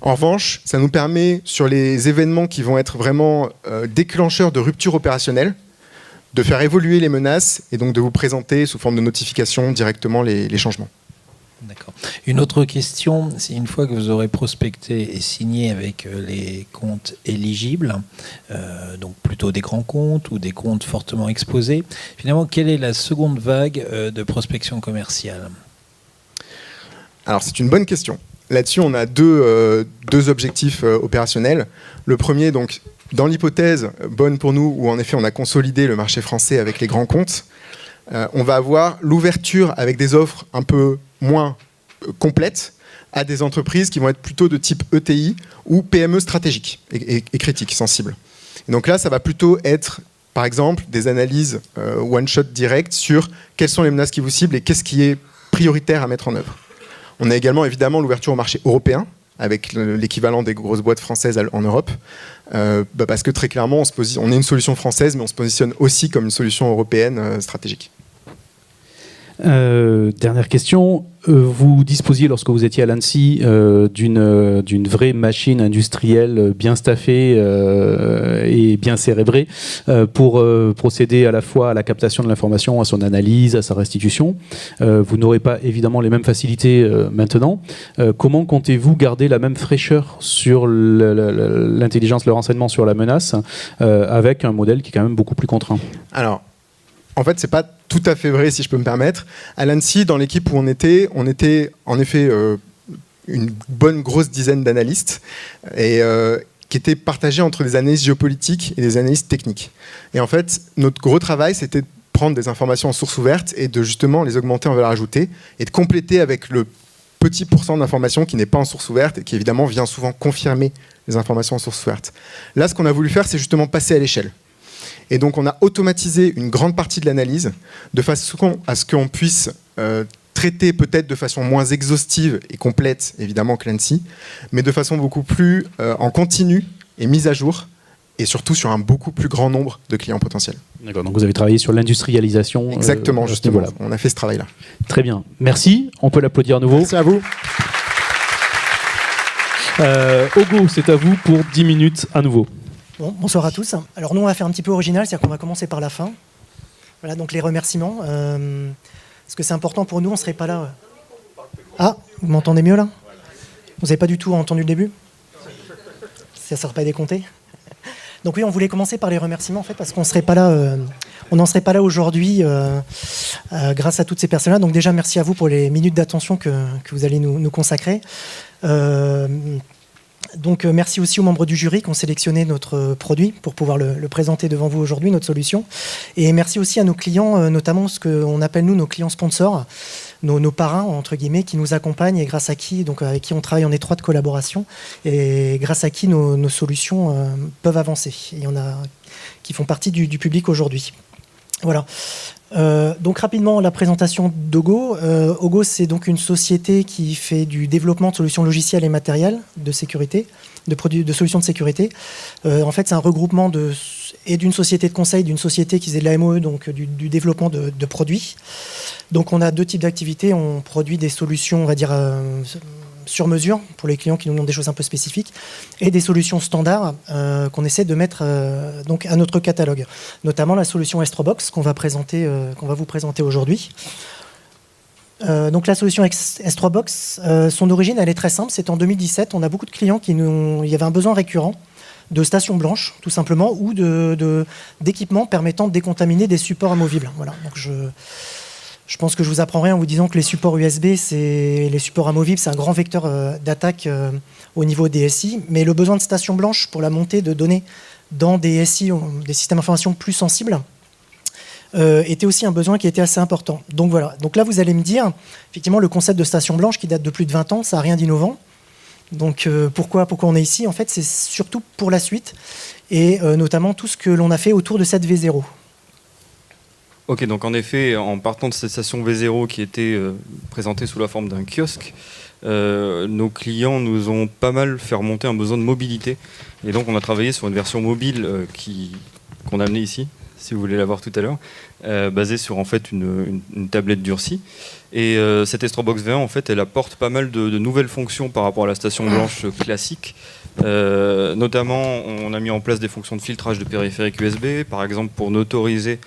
En revanche, ça nous permet, sur les événements qui vont être vraiment déclencheurs de rupture opérationnelle, de faire évoluer les menaces et donc de vous présenter sous forme de notification directement les changements. D'accord. Une autre question, c'est une fois que vous aurez prospecté et signé avec les comptes éligibles, donc plutôt des grands comptes ou des comptes fortement exposés, finalement, quelle est la seconde vague de prospection commerciale ? Alors, c'est une bonne question. Là-dessus, on a deux objectifs opérationnels. Le premier, donc, dans l'hypothèse bonne pour nous, où en effet on a consolidé le marché français avec les grands comptes, on va avoir l'ouverture avec des offres un peu moins complètes à des entreprises qui vont être plutôt de type ETI ou PME stratégique et critique, sensible. Et donc là, ça va plutôt être, par exemple, des analyses one-shot direct sur quelles sont les menaces qui vous ciblent et qu'est-ce qui est prioritaire à mettre en œuvre. On a également évidemment l'ouverture au marché européen, avec l'équivalent des grosses boîtes françaises en Europe, parce que très clairement, on est une solution française, mais on se positionne aussi comme une solution européenne stratégique. Dernière question. Vous disposiez, lorsque vous étiez à l'ANSSI, d'une vraie machine industrielle bien staffée et bien cérébrée pour procéder à la fois à la captation de l'information, à son analyse, à sa restitution. Vous n'aurez pas évidemment les mêmes facilités maintenant. Comment comptez-vous garder la même fraîcheur sur l'intelligence, le renseignement sur la menace, avec un modèle qui est quand même beaucoup plus contraint ? Alors, en fait, c'est pas tout à fait vrai, si je peux me permettre. À l'ANSSI, dans l'équipe où on était en effet une bonne grosse dizaine d'analystes et qui étaient partagés entre des analystes géopolitiques et des analystes techniques. Et en fait, notre gros travail, c'était de prendre des informations en source ouverte et de justement les augmenter en valeur ajoutée et de compléter avec le petit pourcent d'informations qui n'est pas en source ouverte et qui évidemment vient souvent confirmer les informations en source ouverte. Là, ce qu'on a voulu faire, c'est justement passer à l'échelle. Et donc, on a automatisé une grande partie de l'analyse de façon à ce qu'on puisse traiter peut-être de façon moins exhaustive et complète, évidemment, que l'ANSSI, mais de façon beaucoup plus en continu et mise à jour, et surtout sur un beaucoup plus grand nombre de clients potentiels. D'accord, donc vous avez travaillé sur l'industrialisation. Exactement, justement. Voilà. On a fait ce travail-là. Très bien. Merci. On peut l'applaudir à nouveau. Merci à vous. Ogo, c'est à vous pour 10 minutes à nouveau. Bon, bonsoir à tous. Alors nous, on va faire un petit peu original, c'est-à-dire qu'on va commencer par la fin. Voilà, donc les remerciements. Parce que c'est important pour nous, on ne serait pas là. Ah, vous m'entendez mieux là ? Vous n'avez pas du tout entendu le début ? Ça ne sert pas à décompter. Donc oui, on voulait commencer par les remerciements, en fait, parce qu'on ne serait pas là, on n'en serait pas là aujourd'hui grâce à toutes ces personnes-là. Donc déjà, merci à vous pour les minutes d'attention que vous allez nous consacrer. Donc merci aussi aux membres du jury qui ont sélectionné notre produit pour pouvoir le présenter devant vous aujourd'hui, notre solution. Et merci aussi à nos clients, notamment ce qu'on appelle nous nos clients sponsors, nos parrains entre guillemets, qui nous accompagnent et grâce à qui, donc avec qui on travaille en étroite collaboration et grâce à qui nos solutions peuvent avancer. Et il y en a qui font partie du public aujourd'hui. Voilà. Donc rapidement la présentation d'Ogo. Ogo, c'est donc une société qui fait du développement de solutions logicielles et matérielles de sécurité, de solutions de sécurité. En fait, c'est un regroupement d'une société de conseil, d'une société qui faisait de la MOE, donc du développement de produits. Donc on a deux types d'activités. On produit des solutions, on va dire, sur mesure pour les clients qui nous demandent des choses un peu spécifiques et des solutions standards qu'on essaie de mettre donc à notre catalogue, notamment la solution Estrobox qu'on va vous présenter aujourd'hui. Donc la solution Estrobox, son origine elle est très simple, c'est en 2017, on a beaucoup de clients il y avait un besoin récurrent de stations blanches tout simplement ou d'équipements permettant de décontaminer des supports amovibles. Voilà, donc Je pense que je vous apprends rien en vous disant que les supports USB, les supports amovibles, c'est un grand vecteur d'attaque au niveau des SI. Mais le besoin de stations blanches pour la montée de données dans des SI, des systèmes d'information plus sensibles, était aussi un besoin qui était assez important. Donc voilà. Donc là, vous allez me dire, effectivement, le concept de station blanche qui date de plus de 20 ans, ça n'a rien d'innovant. Donc pourquoi on est ici? En fait, c'est surtout pour la suite et notamment tout ce que l'on a fait autour de cette V0. Ok, donc en effet, en partant de cette station V0 qui était présentée sous la forme d'un kiosque, nos clients nous ont pas mal fait remonter un besoin de mobilité. Et donc on a travaillé sur une version mobile qu'on a amenée ici, si vous voulez la voir tout à l'heure, basée sur en fait une tablette durcie. Et cette Estrobox V1, en fait, elle apporte pas mal de nouvelles fonctions par rapport à la station blanche classique. Notamment, on a mis en place des fonctions de filtrage de périphériques USB, par exemple pour n'autoriser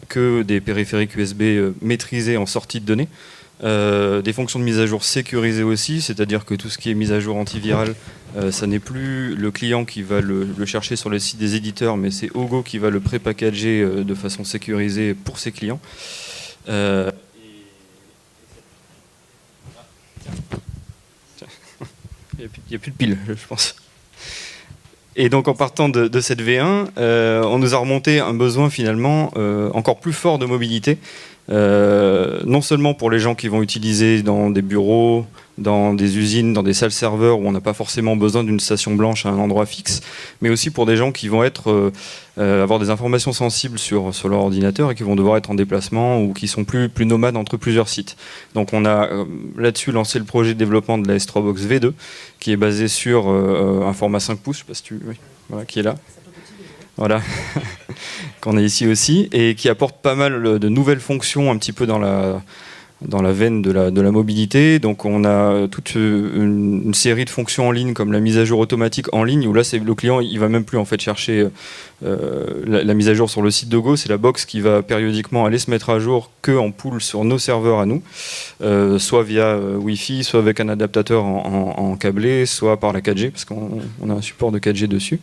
que des périphériques USB maîtrisés en sortie de données. Des fonctions de mise à jour sécurisées aussi, c'est-à-dire que tout ce qui est mise à jour antivirale, ça n'est plus le client qui va le chercher sur le site des éditeurs, mais c'est Ogo qui va le pré-packager de façon sécurisée pour ses clients. Il n'y a plus de piles, je pense. Et donc en partant de cette V1, on nous a remonté un besoin finalement encore plus fort de mobilité, non seulement pour les gens qui vont utiliser dans des bureaux, dans des usines, dans des salles serveurs où on n'a pas forcément besoin d'une station blanche à un endroit fixe, mais aussi pour des gens qui vont avoir des informations sensibles sur leur ordinateur et qui vont devoir être en déplacement ou qui sont plus nomades entre plusieurs sites. Donc on a là-dessus lancé le projet de développement de la Estrobox V2 qui est basé sur un format 5 pouces, je sais pas si oui, voilà, qui est là. Voilà, qu'on a ici aussi, et qui apporte pas mal de nouvelles fonctions un petit peu dans la veine de la mobilité. Donc on a toute une série de fonctions en ligne comme la mise à jour automatique en ligne, où là c'est le client, il va même plus en fait chercher la mise à jour sur le site d'Ogo, c'est la box qui va périodiquement aller se mettre à jour que en pool sur nos serveurs à nous, soit via Wi-Fi, soit avec un adaptateur en câblé, soit par la 4G, parce qu'on a un support de 4G dessus.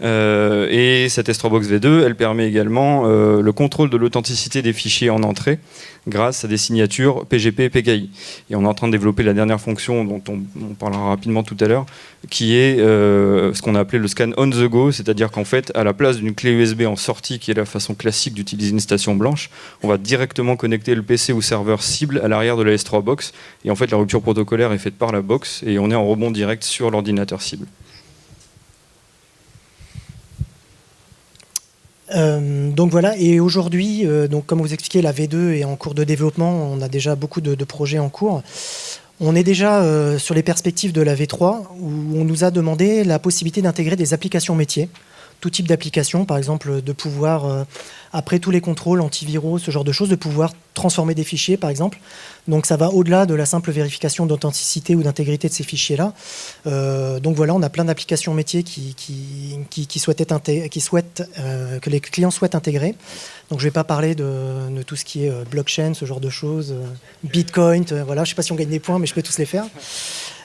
Et cette Estrobox V2, elle permet également le contrôle de l'authenticité des fichiers en entrée grâce à des signatures PGP et PKI. Et on est en train de développer la dernière fonction dont on parlera rapidement tout à l'heure, qui est ce qu'on a appelé le scan on the go, c'est-à-dire qu'en fait, à la place d'une clé USB en sortie, qui est la façon classique d'utiliser une station blanche, on va directement connecter le PC ou serveur cible à l'arrière de la S3 et en fait la rupture protocolaire est faite par la box et on est en rebond direct sur l'ordinateur cible. Donc voilà, et aujourd'hui, donc comme vous expliquez, la V2 est en cours de développement, on a déjà beaucoup de projets en cours. On est déjà sur les perspectives de la V3, où on nous a demandé la possibilité d'intégrer des applications métiers, tout type d'applications, par exemple de pouvoir, après tous les contrôles antiviraux, ce genre de choses, de pouvoir transformer des fichiers, par exemple. Donc ça va au-delà de la simple vérification d'authenticité ou d'intégrité de ces fichiers-là. Donc voilà, on a plein d'applications métiers que les clients souhaitent intégrer. Donc je ne vais pas parler de tout ce qui est blockchain, ce genre de choses, Bitcoin, voilà, je ne sais pas si on gagne des points, mais je peux tous les faire.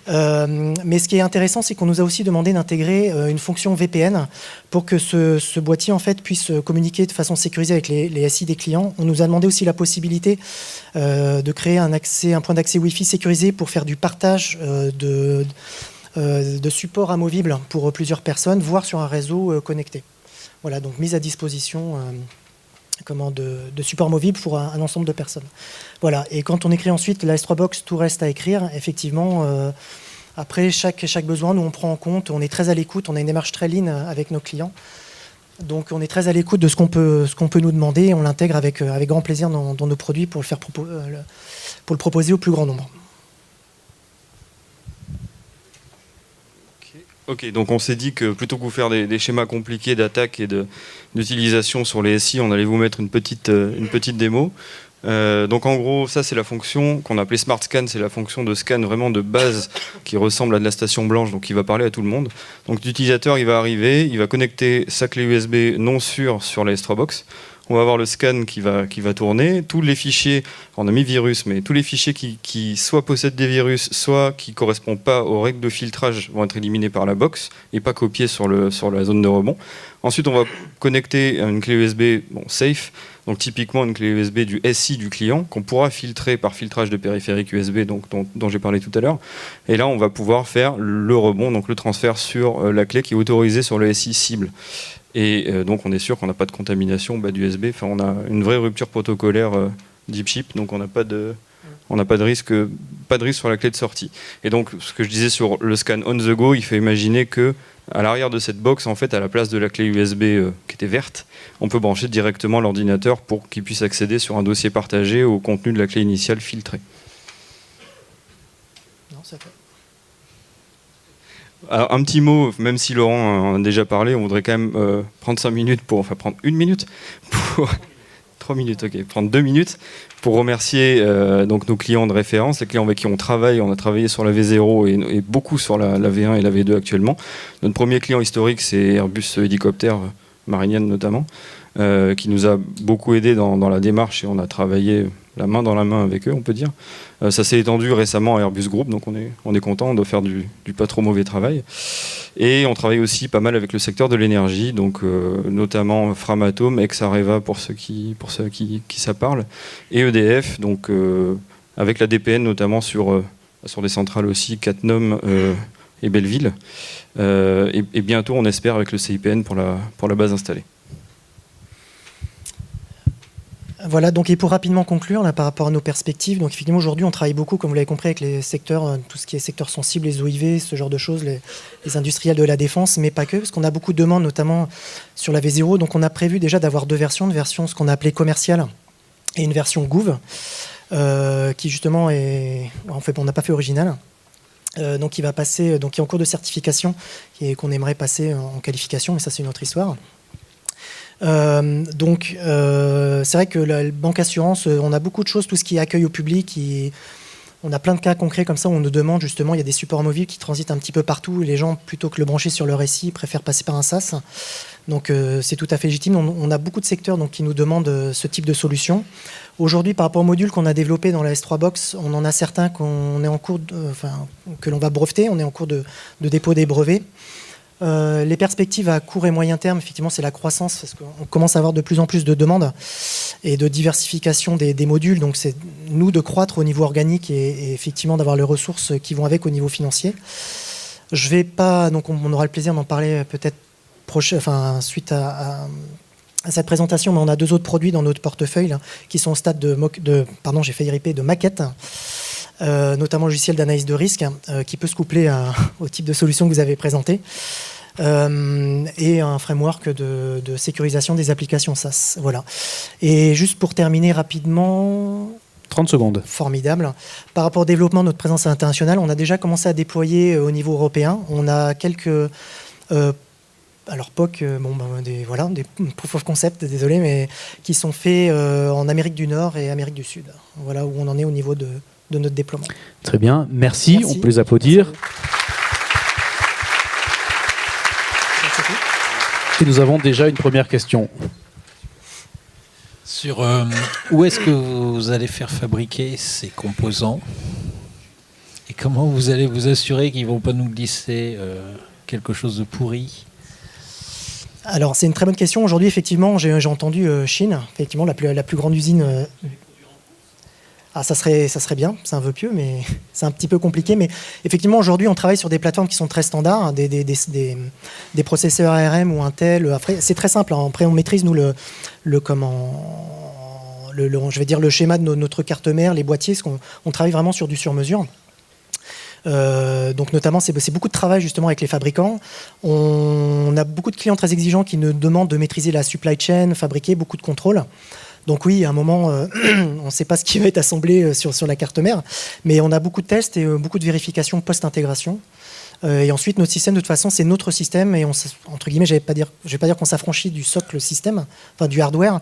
Mais ce qui est intéressant, c'est qu'on nous a aussi demandé d'intégrer une fonction VPN pour que ce boîtier en fait puisse communiquer de façon sécurisée avec les SI des clients. On nous a demandé aussi la possibilité de créer un point d'accès Wi-Fi sécurisé pour faire du partage de support amovible pour plusieurs personnes, voire sur un réseau connecté. Voilà, donc mise à disposition de support amovible pour un ensemble de personnes. Voilà, et quand on écrit ensuite la S3 tout reste à écrire, effectivement, après chaque besoin, nous on prend en compte, on est très à l'écoute, on a une démarche très lean avec nos clients, donc on est très à l'écoute de ce qu'on peut nous demander, et on l'intègre avec grand plaisir dans nos produits pour le proposer au plus grand nombre. Ok, donc on s'est dit que plutôt que vous faire des schémas compliqués d'attaque et d'utilisation sur les SI, on allait vous mettre une petite démo. Donc en gros, ça c'est la fonction qu'on appelait Smart Scan, c'est la fonction de scan vraiment de base qui ressemble à de la station blanche, donc qui va parler à tout le monde. Donc l'utilisateur, il va arriver, il va connecter sa clé USB non sûre sur la S3 Box. on va avoir le scan qui va tourner. Tous les fichiers, on a mis virus, mais tous les fichiers qui soit possèdent des virus, soit qui ne correspondent pas aux règles de filtrage vont être éliminés par la box et pas copiés sur la zone de rebond. Ensuite, on va connecter une clé USB safe, donc typiquement une clé USB du SI du client, qu'on pourra filtrer par filtrage de périphérique USB, donc, dont j'ai parlé tout à l'heure. Et là, on va pouvoir faire le rebond, donc le transfert sur la clé qui est autorisée sur le SI cible. Et donc, on est sûr qu'on n'a pas de contamination du USB. Enfin, on a une vraie rupture protocolaire deep chip, donc on n'a pas de risque sur la clé de sortie. Et donc, ce que je disais sur le scan on the go, il faut imaginer que à l'arrière de cette box, en fait, à la place de la clé USB qui était verte, on peut brancher directement l'ordinateur pour qu'il puisse accéder sur un dossier partagé au contenu de la clé initiale filtrée. Non, ça fait. Alors, un petit mot, même si Laurent en a déjà parlé, on voudrait quand même prendre 1 minute pour 3 minutes, ok, prendre 2 minutes pour remercier donc nos clients de référence, les clients avec qui on travaille. On a travaillé sur la V0 et beaucoup sur la V1 et la V2 actuellement. Notre premier client historique, c'est Airbus Hélicoptère, marinienne notamment, qui nous a beaucoup aidé dans la démarche et on a travaillé la main dans la main avec eux, on peut dire. Ça s'est étendu récemment à Airbus Group, donc on est content, on doit faire du pas trop mauvais travail. Et on travaille aussi pas mal avec le secteur de l'énergie, donc notamment Framatome, ex-Areva pour ceux qui ça parle, et EDF, donc avec la DPN notamment sur des centrales aussi, Cattenom et Belleville. Et bientôt, on espère, avec le CIPN pour la base installée. Voilà, donc et pour rapidement conclure là, par rapport à nos perspectives, donc effectivement aujourd'hui on travaille beaucoup, comme vous l'avez compris, avec les secteurs, tout ce qui est secteur sensible, les OIV, ce genre de choses, les industriels de la défense, mais pas que, parce qu'on a beaucoup de demandes, notamment sur la V0. Donc on a prévu déjà d'avoir 2 versions, une version ce qu'on a appelé commerciale et une version Gouv, qui justement est, en fait on n'a pas fait original. Donc il va passer, donc qui est en cours de certification et qu'on aimerait passer en qualification, mais ça c'est une autre histoire. Donc c'est vrai que la banque assurance, on a beaucoup de choses, tout ce qui est accueil au public, on a plein de cas concrets comme ça où on nous demande justement, il y a des supports mobiles qui transitent un petit peu partout et les gens, plutôt que le brancher sur leur SI, préfèrent passer par un SaaS. Donc c'est tout à fait légitime. On a beaucoup de secteurs donc, qui nous demandent ce type de solution. Aujourd'hui, par rapport aux modules qu'on a développés dans la S3 Box, on en a certains qu'on est en cours que l'on va breveter, on est en cours de dépôt des brevets. Les perspectives à court et moyen terme, effectivement, c'est la croissance, parce qu'on commence à avoir de plus en plus de demandes et de diversification des modules. Donc, c'est nous de croître au niveau organique et effectivement d'avoir les ressources qui vont avec au niveau financier. Je vais pas, donc on aura le plaisir d'en parler peut-être suite à cette présentation, mais on a 2 autres produits dans notre portefeuille là, qui sont au stade de maquette. Notamment le logiciel d'analyse de risque qui peut se coupler au type de solution que vous avez présenté et un framework de sécurisation des applications SaaS. Voilà. Et juste pour terminer rapidement... 30 secondes. Formidable. Par rapport au développement de notre présence internationale, on a déjà commencé à déployer au niveau européen. On a quelques... alors POC, des proof of concept, désolé, mais qui sont faits en Amérique du Nord et Amérique du Sud. Voilà où on en est au niveau de notre déploiement. Très bien, merci. On peut les applaudir. Et nous avons déjà une première question. Sur où est-ce que vous allez faire fabriquer ces composants et comment vous allez vous assurer qu'ils ne vont pas nous glisser quelque chose de pourri? Alors c'est une très bonne question. Aujourd'hui, effectivement, j'ai entendu Chine, effectivement la plus grande usine. Ça serait bien, c'est un vœu pieux, mais c'est un petit peu compliqué. Mais effectivement, aujourd'hui, on travaille sur des plateformes qui sont très standards, des processeurs ARM ou Intel. Après, c'est très simple. Après, on maîtrise, nous, le schéma de notre carte mère, les boîtiers, parce qu'on travaille vraiment sur du sur-mesure. Donc notamment, c'est beaucoup de travail justement avec les fabricants. On a beaucoup de clients très exigeants qui nous demandent de maîtriser la supply chain, fabriquer beaucoup de contrôles. Donc oui, à un moment, on ne sait pas ce qui va être assemblé sur la carte mère, mais on a beaucoup de tests et beaucoup de vérifications post-intégration. Et ensuite, notre système, de toute façon, c'est notre système, et entre guillemets, je ne vais pas dire qu'on s'affranchit du socle système, enfin du hardware,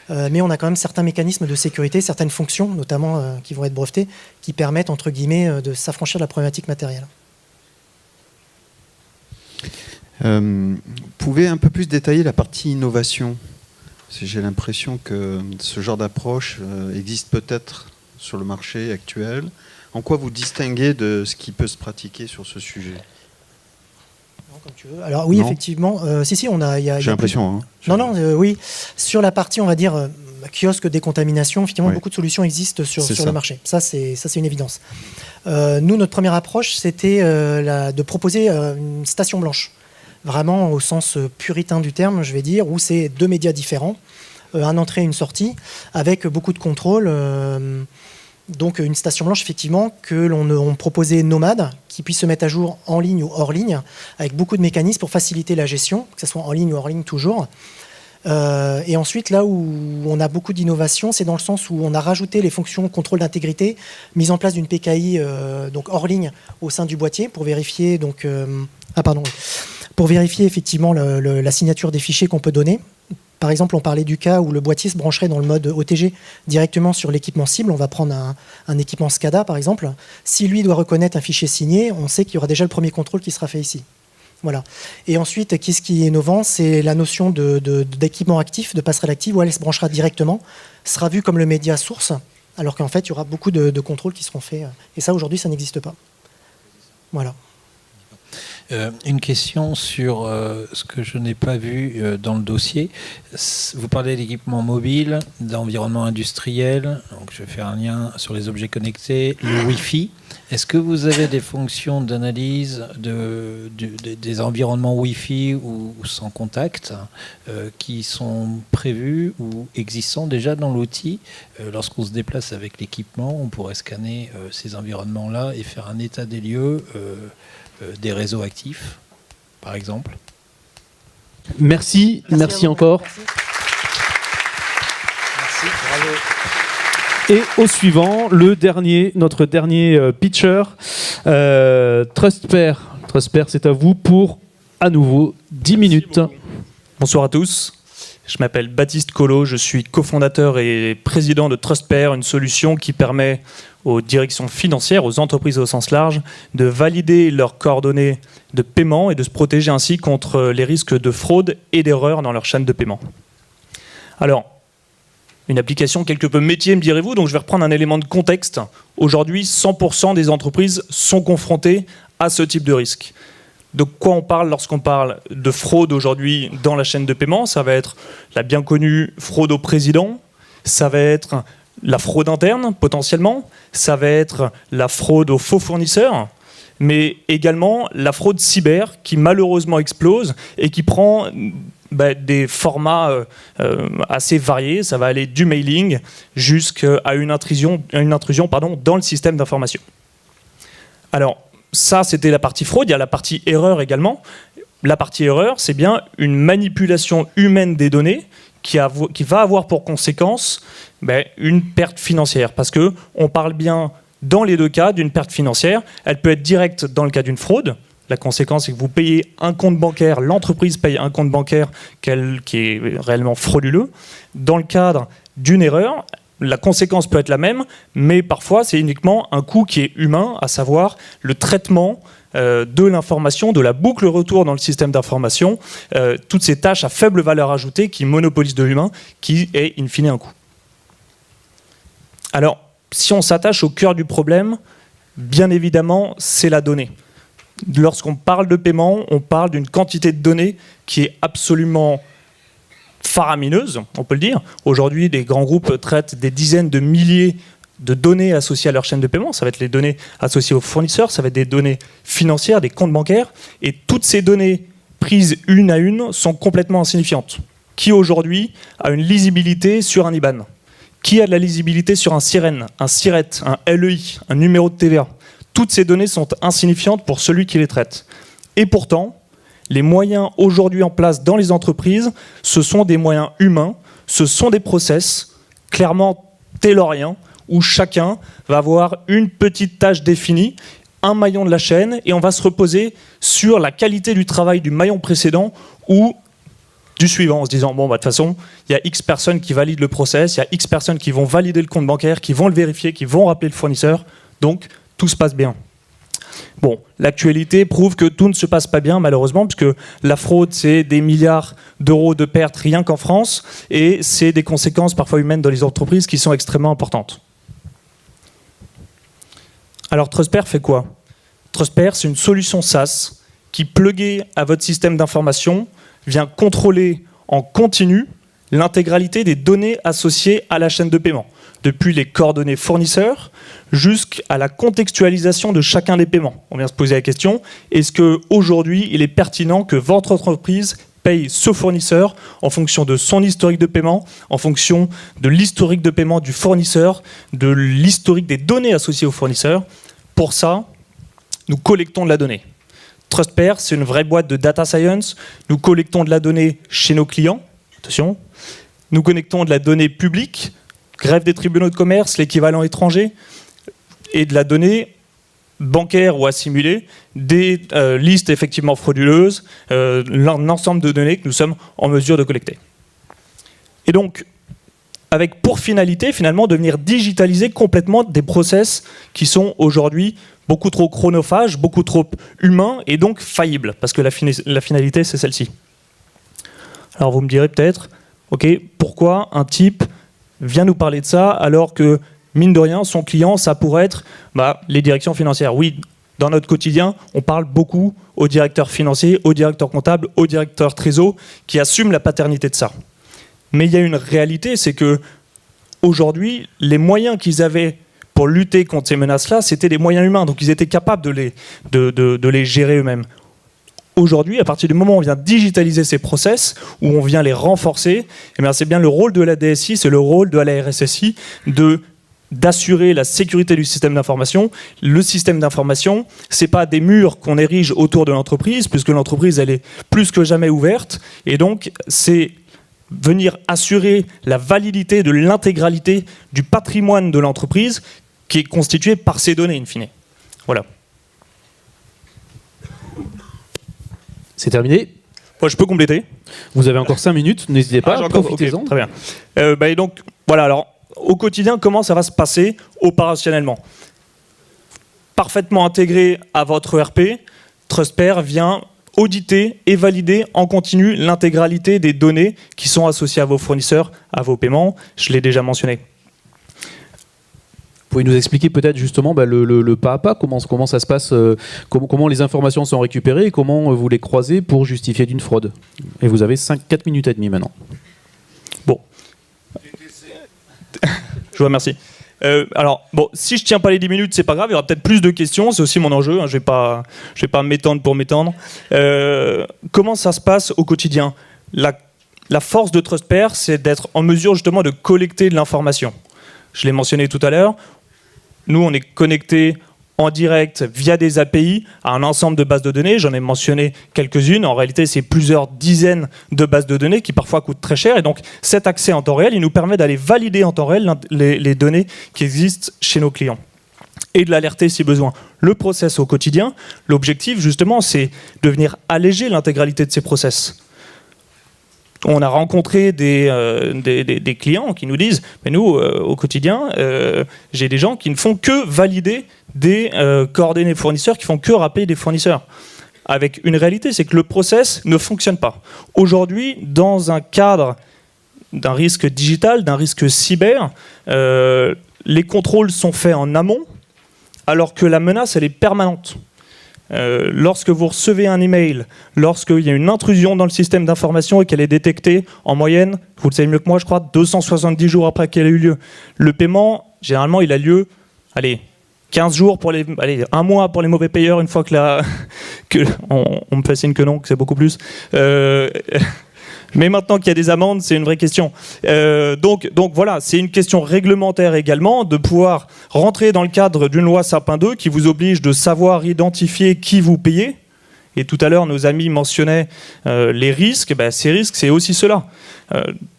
mais on a quand même certains mécanismes de sécurité, certaines fonctions, notamment qui vont être brevetées, qui permettent, entre guillemets, de s'affranchir de la problématique matérielle. Vous pouvez un peu plus détailler la partie innovation J'ai l'impression que ce genre d'approche existe peut-être sur le marché actuel. En quoi vous distinguez de ce qui peut se pratiquer sur ce sujet? Comme tu veux. Alors oui, Non. effectivement, si, on a. J'ai l'impression. Hein. Non, oui. Sur la partie, on va dire, kiosque décontamination, effectivement, Oui. beaucoup de solutions existent sur C'est ça. le marché. Ça, c'est une évidence. Nous, notre première approche, c'était de proposer une station blanche. Vraiment au sens puritain du terme, je vais dire, où c'est 2 médias différents, un entrée et une sortie, avec beaucoup de contrôle. Donc une station blanche, effectivement, que l'on proposait nomade, qui puisse se mettre à jour en ligne ou hors ligne, avec beaucoup de mécanismes pour faciliter la gestion, que ce soit en ligne ou hors ligne toujours. Et ensuite, là où on a beaucoup d'innovation, c'est dans le sens où on a rajouté les fonctions contrôle d'intégrité, mise en place d'une PKI donc hors ligne au sein du boîtier pour vérifier pour vérifier effectivement la signature des fichiers qu'on peut donner. Par exemple, on parlait du cas où le boîtier se brancherait dans le mode OTG directement sur l'équipement cible. On va prendre un équipement SCADA, par exemple. Si lui doit reconnaître un fichier signé, on sait qu'il y aura déjà le premier contrôle qui sera fait ici. Voilà. Et ensuite, qu'est-ce qui est innovant? C'est la notion d'équipement actif, de passerelle active, où elle se branchera directement, sera vue comme le média source, alors qu'en fait, il y aura beaucoup de contrôles qui seront faits. Et ça, aujourd'hui, ça n'existe pas. Voilà. Une question sur ce que je n'ai pas vu dans le dossier. Vous parlez d'équipement mobile, d'environnement industriel. Donc je vais faire un lien sur les objets connectés, le Wi-Fi. Est-ce que vous avez des fonctions d'analyse des environnements Wi-Fi ou sans contact qui sont prévues ou existants déjà dans l'outil? Lorsqu'on se déplace avec l'équipement, on pourrait scanner ces environnements-là et faire un état des lieux des réseaux actifs, par exemple. Merci encore. Merci. Et au suivant, notre dernier pitcher, TrustPair. TrustPair, c'est à vous pour, à nouveau, 10 minutes. Bonsoir à tous. Je m'appelle Baptiste Collot, je suis cofondateur et président de TrustPair, une solution qui permet aux directions financières, aux entreprises au sens large, de valider leurs coordonnées de paiement et de se protéger ainsi contre les risques de fraude et d'erreur dans leur chaîne de paiement. Alors, une application quelque peu métier, me direz-vous, donc je vais reprendre un élément de contexte. Aujourd'hui, 100% des entreprises sont confrontées à ce type de risque. De quoi on parle lorsqu'on parle de fraude aujourd'hui dans la chaîne de paiement? Ça va être la bien connue fraude au président, ça va être la fraude interne potentiellement, ça va être la fraude aux faux fournisseurs, mais également la fraude cyber qui malheureusement explose et qui prend des formats assez variés. Ça va aller du mailing jusqu'à une intrusion dans le système d'information. Alors, ça, c'était la partie fraude. Il y a la partie erreur également. La partie erreur, c'est bien une manipulation humaine des données qui va avoir pour conséquence une perte financière. Parce qu'on parle bien, dans les deux cas, d'une perte financière. Elle peut être directe dans le cas d'une fraude. La conséquence, c'est que vous payez un compte bancaire, l'entreprise paye un compte bancaire qui est réellement frauduleux. Dans le cadre d'une erreur, la conséquence peut être la même, mais parfois c'est uniquement un coût qui est humain, à savoir le traitement de l'information, de la boucle retour dans le système d'information, toutes ces tâches à faible valeur ajoutée qui monopolisent de l'humain, qui est in fine un coût. Alors, si on s'attache au cœur du problème, bien évidemment, c'est la donnée. Lorsqu'on parle de paiement, on parle d'une quantité de données qui est absolument faramineuse, on peut le dire. Aujourd'hui, des grands groupes traitent des dizaines de milliers de données associées à leur chaîne de paiement. Ça va être les données associées aux fournisseurs, ça va être des données financières, des comptes bancaires. Et toutes ces données prises une à une sont complètement insignifiantes. Qui aujourd'hui a une lisibilité sur un IBAN? Qui a de la lisibilité sur un SIREN, un SIRET, un LEI, un numéro de TVA? Toutes ces données sont insignifiantes pour celui qui les traite. Et pourtant, les moyens aujourd'hui en place dans les entreprises, ce sont des moyens humains, ce sont des process clairement tayloriens, où chacun va avoir une petite tâche définie, un maillon de la chaîne, et on va se reposer sur la qualité du travail du maillon précédent ou du suivant, en se disant, de toute façon, il y a X personnes qui valident le process, il y a X personnes qui vont valider le compte bancaire, qui vont le vérifier, qui vont rappeler le fournisseur, donc tout se passe bien. Bon, l'actualité prouve que tout ne se passe pas bien, malheureusement, puisque la fraude, c'est des milliards d'euros de pertes rien qu'en France, et c'est des conséquences parfois humaines dans les entreprises qui sont extrêmement importantes. Alors, Trustpair fait quoi? Trustpair, c'est une solution SaaS qui, pluguée à votre système d'information, vient contrôler en continu l'intégralité des données associées à la chaîne de paiement, depuis les coordonnées fournisseurs jusqu'à la contextualisation de chacun des paiements. On vient se poser la question, est-ce qu'aujourd'hui, il est pertinent que votre entreprise paye ce fournisseur en fonction de son historique de paiement, en fonction de l'historique de paiement du fournisseur, de l'historique des données associées au fournisseur? Pour ça, nous collectons de la donnée. Trustpair, c'est une vraie boîte de data science. Nous collectons de la donnée chez nos clients. Attention. Nous connectons de la donnée publique, greffe des tribunaux de commerce, l'équivalent étranger, et de la donnée bancaire ou assimilée, des listes effectivement frauduleuses, l'ensemble de données que nous sommes en mesure de collecter. Et donc, avec pour finalité, finalement, de venir digitaliser complètement des process qui sont aujourd'hui beaucoup trop chronophages, beaucoup trop humains et donc faillibles, parce que la finalité, c'est celle-ci. Alors vous me direz peut-être, ok, pourquoi un type vient nous parler de ça alors que, mine de rien, son client, ça pourrait être les directions financières. Oui, dans notre quotidien, on parle beaucoup aux directeurs financiers, aux directeurs comptables, aux directeurs trésor qui assument la paternité de ça. Mais il y a une réalité, c'est que aujourd'hui, les moyens qu'ils avaient pour lutter contre ces menaces-là, c'était des moyens humains. Donc ils étaient capables de les gérer eux-mêmes. Aujourd'hui, à partir du moment où on vient digitaliser ces process, où on vient les renforcer, eh bien, c'est bien le rôle de la DSI, c'est le rôle de la RSSI d'assurer la sécurité du système d'information. Le système d'information, c'est pas des murs qu'on érige autour de l'entreprise, puisque l'entreprise, elle est plus que jamais ouverte. Et donc, c'est venir assurer la validité de l'intégralité du patrimoine de l'entreprise qui est constitué par ces données, in fine. Voilà. C'est terminé. Je peux compléter. Vous avez encore 5 minutes, n'hésitez pas, profitez-en. Okay, très bien. Et donc, voilà, alors, au quotidien, comment ça va se passer opérationnellement? Parfaitement intégré à votre ERP, Trustpair vient auditer et valider en continu l'intégralité des données qui sont associées à vos fournisseurs, à vos paiements. Je l'ai déjà mentionné. Vous pouvez nous expliquer peut-être justement le pas à pas, comment ça se passe, comment les informations sont récupérées et comment vous les croisez pour justifier d'une fraude. Et vous avez 4 minutes et demie maintenant. Bon. Je vous remercie. Alors, bon, si je tiens pas les 10 minutes, c'est pas grave, il y aura peut-être plus de questions, c'est aussi mon enjeu, hein, je vais pas m'étendre pour m'étendre. Comment ça se passe au quotidien? La force de Trustpair, c'est d'être en mesure justement de collecter de l'information. Je l'ai mentionné tout à l'heure, nous on est connectés en direct via des API à un ensemble de bases de données. J'en ai mentionné quelques-unes. En réalité, c'est plusieurs dizaines de bases de données qui parfois coûtent très cher. Et donc, cet accès en temps réel, il nous permet d'aller valider en temps réel les données qui existent chez nos clients et de l'alerter si besoin. Le process au quotidien, l'objectif, justement, c'est de venir alléger l'intégralité de ces process. On a rencontré des clients qui nous disent « Mais nous, au quotidien, j'ai des gens qui ne font que valider des coordonnées fournisseurs, qui font que rappeler des fournisseurs. » Avec une réalité, c'est que le process ne fonctionne pas. Aujourd'hui, dans un cadre d'un risque digital, d'un risque cyber, les contrôles sont faits en amont, alors que la menace, elle est permanente. Lorsque vous recevez un email, lorsqu'il y a une intrusion dans le système d'information et qu'elle est détectée en moyenne, vous le savez mieux que moi je crois, 270 jours après qu'elle a eu lieu. Le paiement, généralement, il a lieu, 15 jours pour un mois pour les mauvais payeurs, une fois on me fait signe que non, que c'est beaucoup plus. Mais maintenant qu'il y a des amendes, c'est une vraie question. Donc voilà, c'est une question réglementaire également, de pouvoir rentrer dans le cadre d'une loi Sapin 2 qui vous oblige de savoir identifier qui vous payez. Et tout à l'heure, nos amis mentionnaient les risques. Ces risques, c'est aussi cela.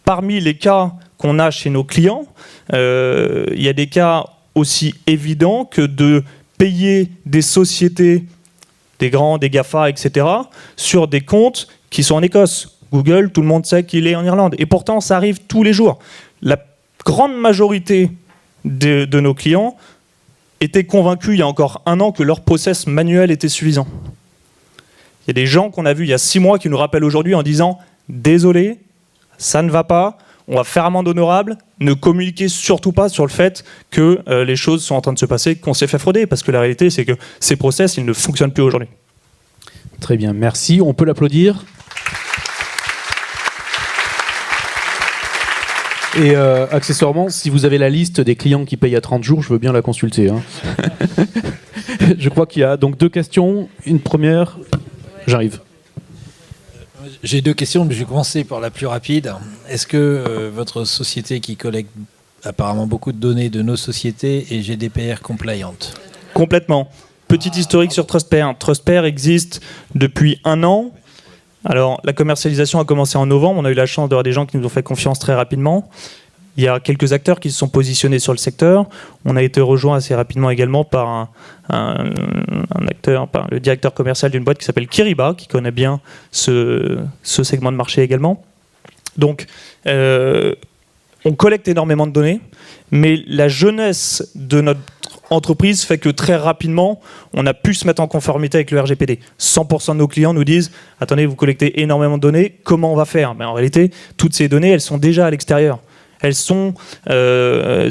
Parmi les cas qu'on a chez nos clients, il y a des cas aussi évidents que de payer des sociétés, des grands, des GAFA, etc., sur des comptes qui sont en Écosse. Google, tout le monde sait qu'il est en Irlande. Et pourtant, ça arrive tous les jours. La grande majorité de nos clients étaient convaincus il y a encore 1 an que leur process manuel était suffisant. Il y a des gens qu'on a vus il y a 6 mois qui nous rappellent aujourd'hui en disant « Désolé, ça ne va pas, on va faire amende honorable, ne communiquez surtout pas sur le fait que les choses sont en train de se passer, qu'on s'est fait frauder, parce que la réalité c'est que ces process, ils ne fonctionnent plus aujourd'hui. » Très bien, merci. On peut l'applaudir. Et accessoirement, si vous avez la liste des clients qui payent à 30 jours, je veux bien la consulter. Hein. Je crois qu'il y a donc 2 questions. Une première, j'arrive. J'ai 2 questions, mais je vais commencer par la plus rapide. Est-ce que votre société qui collecte apparemment beaucoup de données de nos sociétés est GDPR compliant? Complètement. Petit historique sur TrustPair. TrustPair existe depuis 1 an. Alors, la commercialisation a commencé en novembre. On a eu la chance d'avoir des gens qui nous ont fait confiance très rapidement. Il y a quelques acteurs qui se sont positionnés sur le secteur. On a été rejoint assez rapidement également par un acteur, par le directeur commercial d'une boîte qui s'appelle Kiriba, qui connaît bien ce segment de marché également. Donc, on collecte énormément de données, mais la jeunesse de notre entreprise fait que très rapidement, on a pu se mettre en conformité avec le RGPD. 100% de nos clients nous disent « Attendez, vous collectez énormément de données, comment on va faire ?» En réalité, toutes ces données, elles sont déjà à l'extérieur. Elles sont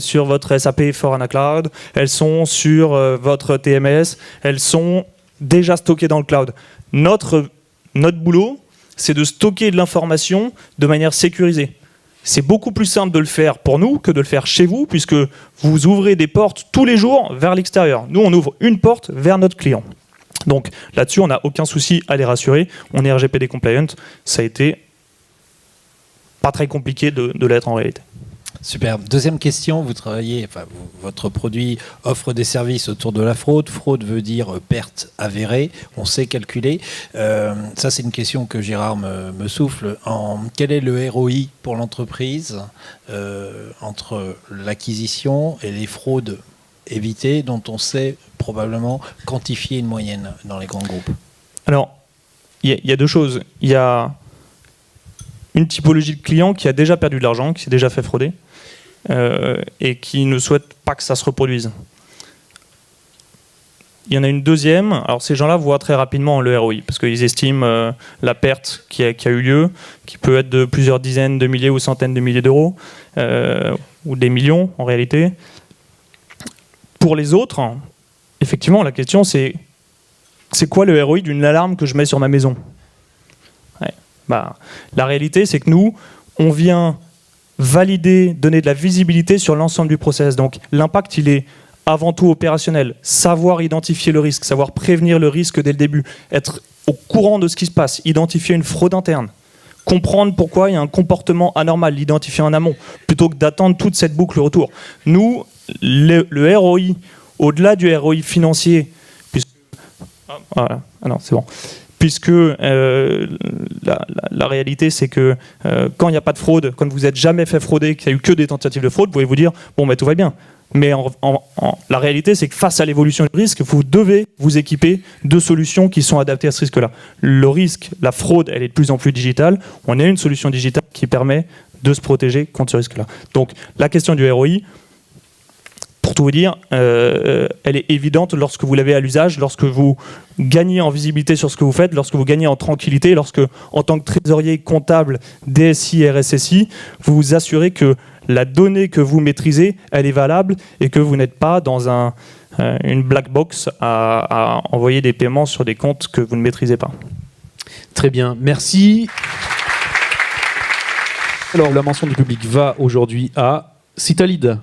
sur votre SAP for Cloud, elles sont sur votre TMS, elles sont déjà stockées dans le cloud. Notre boulot, c'est de stocker de l'information de manière sécurisée. C'est beaucoup plus simple de le faire pour nous que de le faire chez vous, puisque vous ouvrez des portes tous les jours vers l'extérieur. Nous, on ouvre une porte vers notre client. Donc là-dessus, on n'a aucun souci à les rassurer. On est RGPD compliant. Ça a été pas très compliqué de l'être en réalité. Super. Deuxième question, vous travaillez, votre produit offre des services autour de la fraude. Fraude veut dire perte avérée, on sait calculer. Ça, c'est une question que Gérard me souffle. Quel est le ROI pour l'entreprise entre l'acquisition et les fraudes évitées, dont on sait probablement quantifier une moyenne dans les grands groupes? Alors, il y a 2 choses. Il y a une typologie de client qui a déjà perdu de l'argent, qui s'est déjà fait frauder, et qui ne souhaite pas que ça se reproduise. Il y en a une deuxième. Alors ces gens-là voient très rapidement le ROI, parce qu'ils estiment la perte qui a eu lieu, qui peut être de plusieurs dizaines de milliers ou centaines de milliers d'euros, ou des millions en réalité. Pour les autres, effectivement, la question c'est quoi le ROI d'une alarme que je mets sur ma maison? La réalité, c'est que nous, on vient valider, donner de la visibilité sur l'ensemble du process. Donc l'impact, il est avant tout opérationnel. Savoir identifier le risque, savoir prévenir le risque dès le début, être au courant de ce qui se passe, identifier une fraude interne, comprendre pourquoi il y a un comportement anormal, l'identifier en amont, plutôt que d'attendre toute cette boucle retour. Nous, le ROI, au-delà du ROI financier, puisque... Voilà. Ah non, c'est bon. Puisque la réalité, c'est que quand il n'y a pas de fraude, quand vous n'êtes jamais fait frauder, qu'il n'y a eu que des tentatives de fraude, vous pouvez vous dire « bon, tout va bien ». Mais la réalité, c'est que face à l'évolution du risque, vous devez vous équiper de solutions qui sont adaptées à ce risque-là. Le risque, la fraude, elle est de plus en plus digitale. On a une solution digitale qui permet de se protéger contre ce risque-là. Donc la question du ROI, pour tout vous dire, elle est évidente lorsque vous l'avez à l'usage, lorsque vous gagnez en visibilité sur ce que vous faites, lorsque vous gagnez en tranquillité, lorsque, en tant que trésorier comptable DSI, RSSI, vous vous assurez que la donnée que vous maîtrisez, elle est valable et que vous n'êtes pas dans une black box à envoyer des paiements sur des comptes que vous ne maîtrisez pas. Très bien, merci. Alors, la mention du public va aujourd'hui à Citalid.